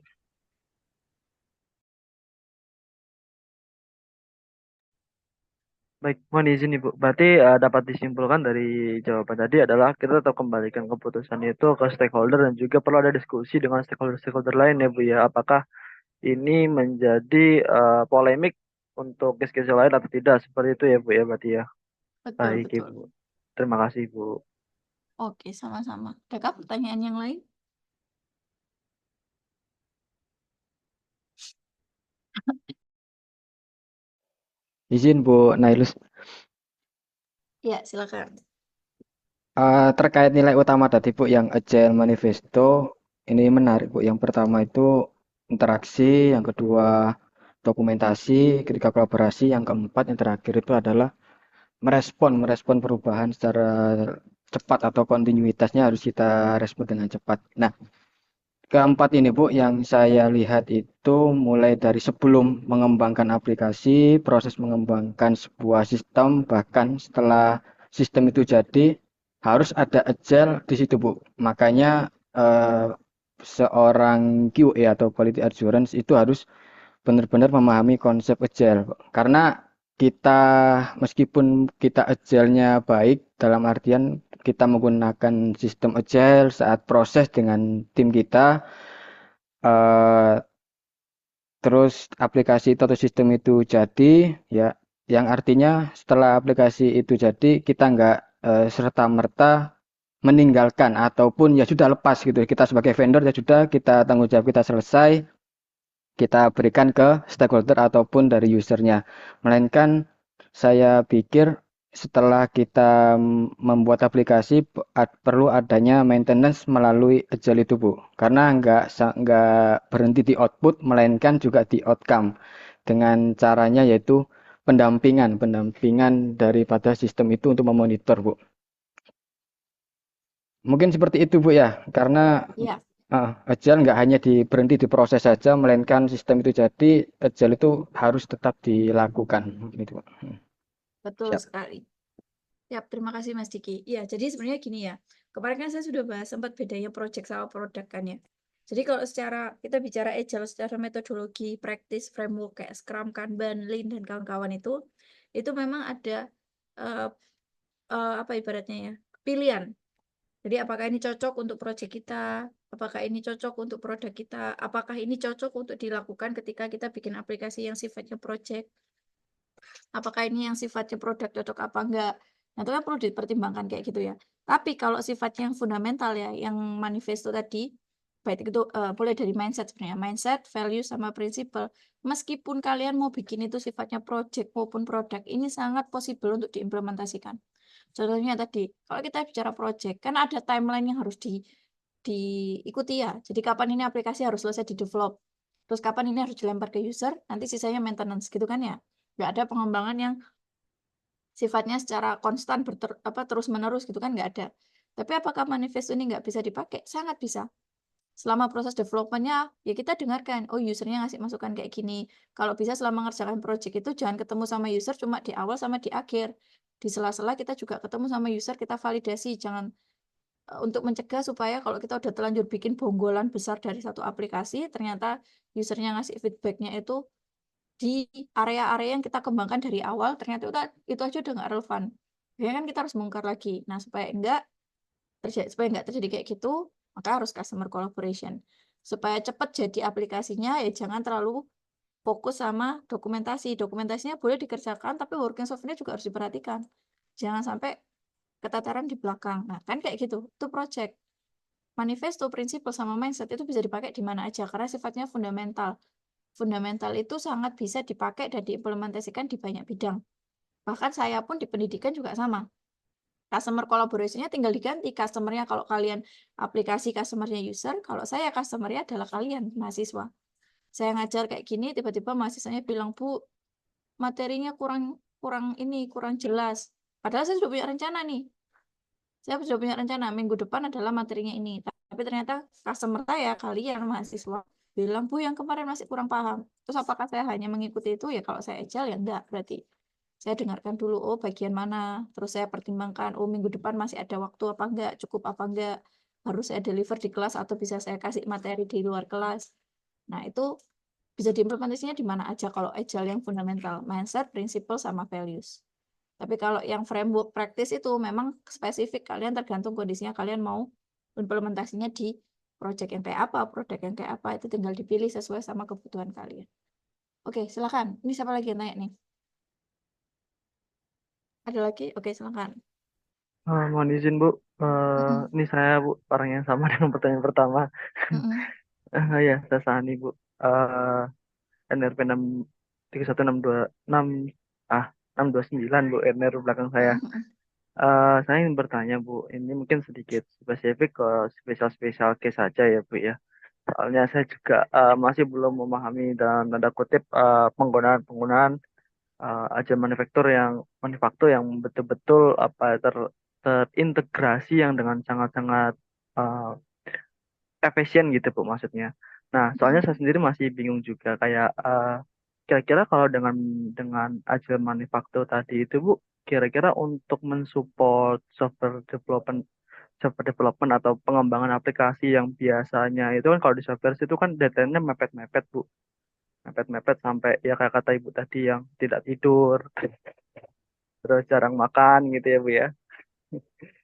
Speaker 2: baik, mohon izin Ibu. Berarti dapat disimpulkan dari jawaban tadi adalah kita tetap kembalikan keputusan itu ke stakeholder dan juga perlu ada diskusi dengan stakeholder-stakeholder lain ya Bu ya. Apakah ini menjadi polemik untuk case-case lain atau tidak? Seperti itu ya Bu ya berarti ya.
Speaker 1: Betul,
Speaker 2: Baik
Speaker 1: betul.
Speaker 2: Ibu. Terima kasih Ibu.
Speaker 1: Oke, sama-sama. Adakah pertanyaan yang lain?
Speaker 3: Izin Bu Nailus.
Speaker 1: Ya, silakan.
Speaker 3: Terkait nilai utama tadi Bu yang Agile Manifesto, ini menarik Bu. Yang pertama itu interaksi, yang kedua dokumentasi, ketiga kolaborasi, yang keempat yang terakhir itu adalah merespon perubahan secara cepat atau kontinuitasnya harus kita respon dengan cepat. Nah, keempat ini Bu, yang saya lihat itu mulai dari sebelum mengembangkan aplikasi, proses mengembangkan sebuah sistem, bahkan setelah sistem itu jadi, harus ada agile di situ Bu. Makanya seorang QA atau Quality Assurance itu harus benar-benar memahami konsep agile. Karena kita meskipun kita agile-nya baik dalam artian kita menggunakan sistem agile saat proses dengan tim kita, eh, terus aplikasi itu atau sistem itu jadi, ya, yang artinya setelah aplikasi itu jadi kita nggak serta-merta meninggalkan ataupun ya sudah lepas gitu. Kita sebagai vendor ya sudah kita tanggung jawab kita selesai, kita berikan ke stakeholder ataupun dari usernya. Melainkan saya pikir setelah kita membuat aplikasi perlu adanya maintenance melalui agile itu Bu. Karena nggak berhenti di output melainkan juga di outcome dengan caranya yaitu pendampingan daripada sistem itu untuk memonitor Bu. Mungkin seperti itu Bu ya, karena
Speaker 1: Iya,
Speaker 3: agile nggak hanya berhenti di proses saja, melainkan sistem itu jadi, agile itu harus tetap dilakukan. Mungkin itu Pak.
Speaker 1: betul
Speaker 3: Siap.
Speaker 1: sekali. Ya, terima kasih Mas Diki. Iya, jadi sebenarnya gini ya. Kemarin kan saya sudah bahas sempat bedanya project sama produk kan ya. Jadi kalau secara kita bicara agile secara metodologi, practice, framework kayak Scrum, Kanban, Lean dan kawan-kawan itu memang ada eh, apa ibaratnya ya, pilihan. Jadi apakah ini cocok untuk project kita, apakah ini cocok untuk produk kita, apakah ini cocok untuk dilakukan ketika kita bikin aplikasi yang sifatnya project, apakah ini yang sifatnya produk cocok apa enggak. Nah, itu kan perlu dipertimbangkan kayak gitu ya. Tapi kalau sifatnya yang fundamental ya, yang manifesto tadi, baik itu boleh dari mindset sebenarnya, mindset, value sama prinsipal. Meskipun kalian mau bikin itu sifatnya project maupun produk, ini sangat possible untuk diimplementasikan. Contohnya tadi, kalau kita bicara project, kan ada timeline yang harus diikuti ya. Jadi kapan ini aplikasi harus selesai di develop, terus kapan ini harus dilempar ke user, nanti sisanya maintenance gitu kan ya. Nggak ada pengembangan yang sifatnya secara konstan terus menerus gitu kan nggak ada. Tapi apakah manifest ini nggak bisa dipakai? Sangat bisa. Selama proses developmentnya ya kita dengarkan, oh usernya ngasih masukan kayak gini. Kalau bisa selama mengerjakan project itu jangan ketemu sama user cuma di awal sama di akhir. Di sela-sela kita juga ketemu sama user, kita validasi. Jangan untuk mencegah supaya kalau kita udah terlanjur bikin bonggolan besar dari satu aplikasi, ternyata usernya ngasih feedbacknya itu di area-area yang kita kembangkan dari awal, ternyata itu aja udah nggak relevan. Ya kan kita harus bongkar lagi. Nah, supaya nggak terjadi kayak gitu, maka harus customer collaboration. Supaya cepat jadi aplikasinya, ya jangan terlalu fokus sama dokumentasi. Dokumentasinya boleh dikerjakan, tapi working software juga harus diperhatikan. Jangan sampai ketataran di belakang. Nah, kan kayak gitu. Itu project. Manifesto, prinsip, sama mindset itu bisa dipakai di mana aja karena sifatnya fundamental. Fundamental itu sangat bisa dipakai dan diimplementasikan di banyak bidang. Bahkan saya pun di pendidikan juga sama. Customer collaboration-nya tinggal diganti. Customer-nya kalau kalian aplikasi, customer-nya user. Kalau saya customer-nya adalah kalian, mahasiswa. Saya ngajar kayak gini, tiba-tiba mahasiswanya bilang, Bu, materinya kurang jelas. Padahal saya sudah punya rencana nih. Saya sudah punya rencana, minggu depan adalah materinya ini. Tapi ternyata customer saya, kalian mahasiswa, bilang, Bu, yang kemarin masih kurang paham. Terus apakah saya hanya mengikuti itu? Ya kalau saya agile, ya enggak. Berarti saya dengarkan dulu, oh bagian mana. Terus saya pertimbangkan, oh minggu depan masih ada waktu apa enggak, cukup apa enggak. Harus saya deliver di kelas atau bisa saya kasih materi di luar kelas. Nah, itu bisa diimplementasinya di mana aja kalau agile yang fundamental. Mindset, principle, sama values. Tapi kalau yang framework practice itu memang spesifik, kalian tergantung kondisinya, kalian mau implementasinya di project yang kayak apa, produk yang kayak apa, itu tinggal dipilih sesuai sama kebutuhan kalian. Oke, silakan. Ini siapa lagi yang tanya nih? Ada lagi? Oke, silakan.
Speaker 2: Mohon izin Bu,
Speaker 1: Mm-mm,
Speaker 2: ini saya Bu orang yang sama dengan pertanyaan pertama.
Speaker 1: mm-mm,
Speaker 2: Ya, saya Sani Bu. NRP 63162 629 Bu, NR belakang saya.
Speaker 1: mm-mm,
Speaker 2: Saya ingin bertanya Bu, ini mungkin sedikit spesifik ke spesial-spesial case saja ya Bu ya. Soalnya saya juga masih belum memahami dalam tanda kutip penggunaan agen manufaktur yang betul-betul terintegrasi yang dengan sangat-sangat uh, efisien gitu Bu maksudnya. Nah, soalnya saya sendiri masih bingung juga kayak kira-kira kalau dengan Agile Manufacture tadi itu Bu, kira-kira untuk mensupport software development atau pengembangan aplikasi yang biasanya itu kan kalau di software itu kan deadline-nya mepet-mepet Bu. Mepet-mepet sampai ya kayak kata Ibu tadi yang tidak tidur, terus jarang makan gitu ya Bu ya,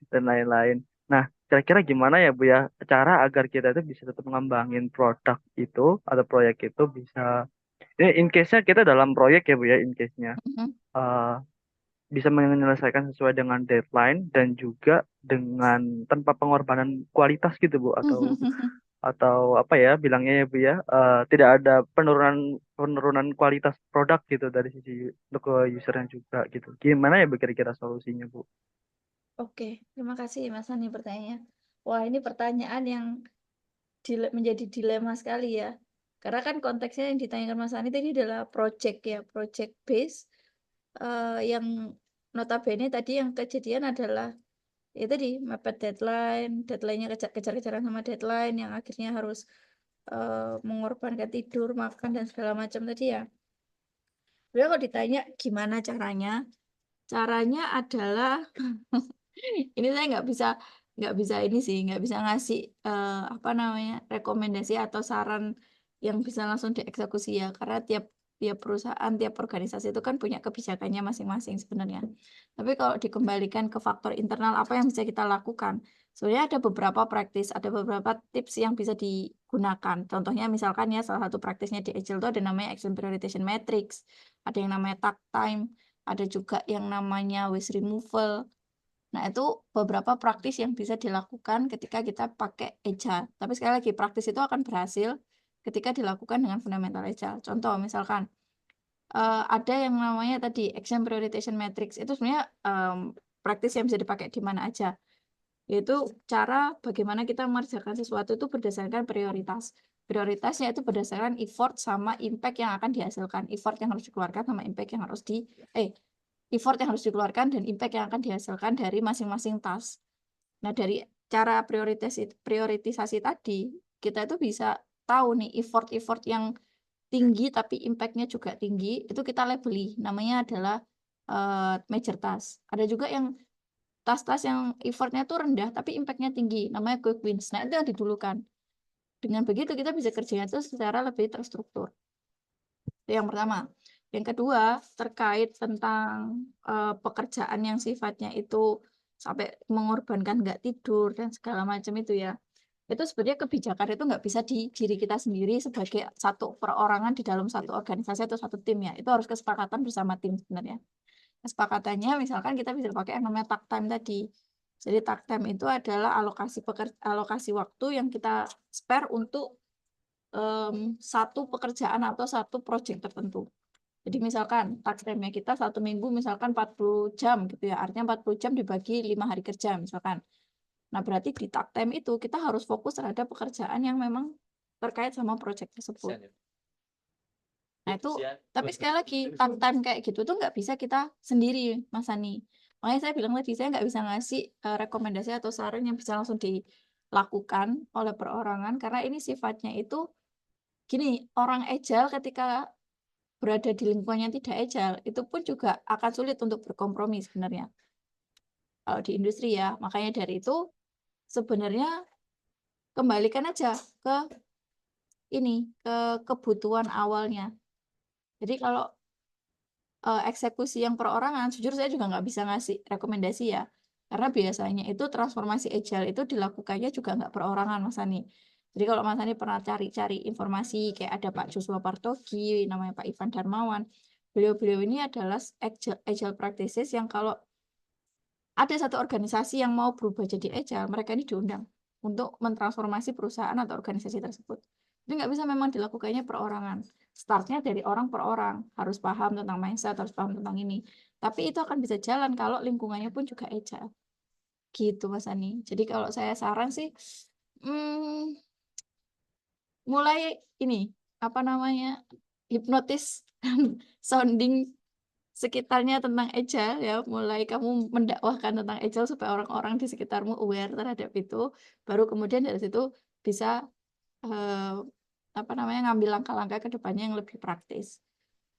Speaker 2: dan lain-lain. Nah, kira-kira gimana ya Bu ya cara agar kita itu bisa tetap mengembangin produk itu atau proyek itu bisa ini in case-nya kita dalam proyek ya Bu ya, in case-nya
Speaker 1: Mhm.
Speaker 2: eh, bisa menyelesaikan sesuai dengan deadline dan juga dengan tanpa pengorbanan kualitas gitu Bu atau apa ya bilangnya ya Bu ya tidak ada penurunan penurunan kualitas produk gitu dari sisi untuk ke usernya juga gitu. Gimana ya Bu kira-kira solusinya Bu?
Speaker 1: Oke, terima kasih Mas Hani pertanyaannya. Wah, ini pertanyaan yang menjadi dilema sekali ya. Karena kan konteksnya yang ditanyakan Mas Hani tadi adalah project ya, project base yang notabene tadi yang kejadian adalah ya tadi mepet deadline, deadline-nya kejar-kejaran sama deadline yang akhirnya harus mengorbankan tidur, makan dan segala macam tadi ya. Sebenarnya kalau ditanya gimana caranya, caranya adalah ini saya nggak bisa ini sih nggak bisa ngasih apa namanya rekomendasi atau saran yang bisa langsung dieksekusi ya karena tiap tiap perusahaan tiap organisasi itu kan punya kebijakannya masing-masing sebenarnya tapi kalau dikembalikan ke faktor internal apa yang bisa kita lakukan sebenarnya ada beberapa praktis ada beberapa tips yang bisa digunakan contohnya misalkan ya salah satu praktisnya di Agile itu ada namanya Action Prioritization Matrix ada yang namanya takt time ada juga yang namanya waste removal. Nah, itu beberapa praktis yang bisa dilakukan ketika kita pakai Agile. Tapi sekali lagi, praktis itu akan berhasil ketika dilakukan dengan fundamental Agile. Contoh, misalkan ada yang namanya tadi Action Prioritization Matrix. Itu sebenarnya praktis yang bisa dipakai di mana aja. Yaitu cara bagaimana kita mengerjakan sesuatu itu berdasarkan prioritas. Prioritasnya itu berdasarkan effort sama impact yang akan dihasilkan. Effort yang harus dikeluarkan sama impact yang harus effort yang harus dikeluarkan dan impact yang akan dihasilkan dari masing-masing task. Nah, dari cara prioritisasi tadi, kita itu bisa tahu nih effort-effort yang tinggi tapi impact-nya juga tinggi, itu kita labeli. Namanya adalah major task. Ada juga yang task-task yang effort-nya tuh rendah tapi impact-nya tinggi, namanya quick wins. Nah, itu yang didulukan. Dengan begitu kita bisa kerjanya itu secara lebih terstruktur. Itu yang pertama. Yang kedua, terkait tentang pekerjaan yang sifatnya itu sampai mengorbankan nggak tidur dan segala macam itu ya. Itu sebenarnya kebijakan itu nggak bisa di diri kita sendiri sebagai satu perorangan di dalam satu organisasi atau satu tim ya. Itu harus kesepakatan bersama tim sebenarnya. Kesepakatannya misalkan kita bisa pakai yang namanya takt time tadi. Jadi takt time itu adalah alokasi waktu yang kita spare untuk satu pekerjaan atau satu project tertentu. Jadi misalkan task time-nya kita satu minggu misalkan 40 jam gitu ya. Artinya 40 jam dibagi 5 hari kerja misalkan. Nah, berarti di task time itu kita harus fokus terhadap pekerjaan yang memang terkait sama project tersebut. Nah, itu tapi sekali lagi task time kayak gitu tuh nggak bisa kita sendiri, Mas Ani. Makanya saya bilang tadi saya nggak bisa ngasih rekomendasi atau saran yang bisa langsung dilakukan oleh perorangan karena ini sifatnya itu gini, orang agile ketika berada di lingkungan yang tidak agile, itu pun juga akan sulit untuk berkompromi sebenarnya. Kalau di industri ya, makanya dari itu sebenarnya kembalikan aja ke ini, ke kebutuhan awalnya. Jadi kalau eksekusi yang perorangan, jujur saya juga nggak bisa ngasih rekomendasi ya. Karena biasanya itu transformasi agile itu dilakukannya juga nggak perorangan, Mas Ani. Jadi kalau Mas Ani pernah cari-cari informasi, kayak ada Pak Joshua Partogi, namanya Pak Ivan Darmawan, beliau-beliau ini adalah agile practices yang kalau ada satu organisasi yang mau berubah jadi agile, mereka ini diundang untuk mentransformasi perusahaan atau organisasi tersebut. Jadi nggak bisa memang dilakukannya perorangan. Startnya dari orang per orang, harus paham tentang mindset, harus paham tentang ini. Tapi itu akan bisa jalan kalau lingkungannya pun juga agile. Gitu Mas Ani. Jadi kalau saya saran sih, mulai ini, apa namanya, hipnotis sounding sekitarnya tentang agile ya, mulai kamu mendakwahkan tentang agile supaya orang-orang di sekitarmu aware terhadap itu, baru kemudian dari situ bisa apa namanya ngambil langkah-langkah ke depannya yang lebih praktis.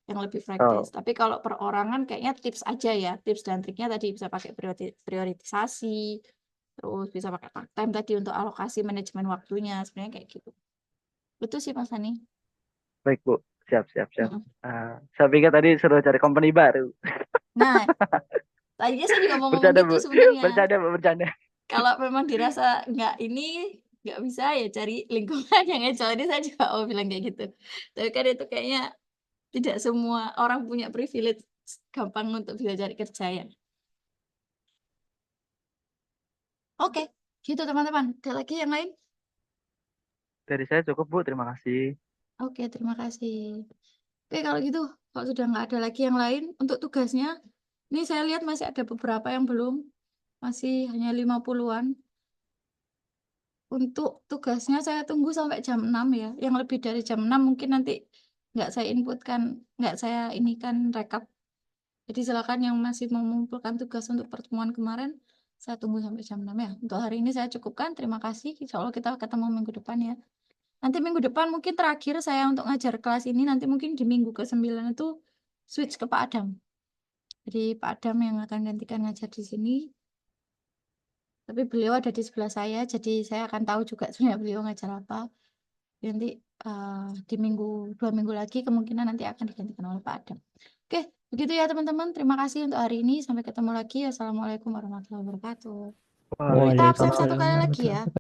Speaker 2: Oh,
Speaker 1: Tapi kalau perorangan kayaknya tips aja ya, tips dan triknya tadi bisa pakai prioritisasi, terus bisa pakai part time tadi untuk alokasi manajemen waktunya, sebenarnya kayak gitu. Itu sih Mas Hani.
Speaker 2: baik Bu. Siap, siap, siap.
Speaker 1: Mm-mm.
Speaker 2: Saya pikir tadi suruh cari company baru.
Speaker 1: Nah, tadinya saya juga mau ngomong
Speaker 2: Bercanda
Speaker 1: gitu
Speaker 2: Bu.
Speaker 1: sebenarnya.
Speaker 2: Bercanda Bu, bercanda.
Speaker 1: Kalau memang dirasa nggak bisa ya cari lingkungan yang agile. Ini saya juga mau bilang kayak gitu. Tapi kan itu kayaknya tidak semua orang punya privilege gampang untuk bisa cari kerja ya. Oke, gitu teman-teman. Ada lagi yang lain?
Speaker 2: Dari saya cukup Bu, terima kasih.
Speaker 1: Oke, terima kasih. Oke, kalau gitu, kalau sudah nggak ada lagi yang lain, untuk tugasnya, ini saya lihat masih ada beberapa yang belum, masih hanya 50-an. Untuk tugasnya saya tunggu sampai jam 6 ya. Yang lebih dari jam 6 mungkin nanti nggak saya inputkan, nggak saya inikan rekap. Jadi silakan yang masih mau mengumpulkan tugas untuk pertemuan kemarin, saya tunggu sampai jam 6 ya. Untuk hari ini saya cukupkan. Terima kasih. Insya Allah kita ketemu minggu depan ya. Nanti minggu depan mungkin terakhir saya untuk ngajar kelas ini, nanti mungkin di minggu ke-9 itu switch ke Pak Adam. Jadi Pak Adam yang akan gantikan ngajar di sini. Tapi beliau ada di sebelah saya, jadi saya akan tahu juga sebenarnya beliau ngajar apa. Nanti di 2 minggu lagi kemungkinan nanti akan digantikan oleh Pak Adam. Oke, begitu ya teman-teman. Terima kasih untuk hari ini. Sampai ketemu lagi. Assalamualaikum warahmatullahi wabarakatuh. Kita absen satu
Speaker 2: Waalaikumsalam.
Speaker 1: kali lagi ya.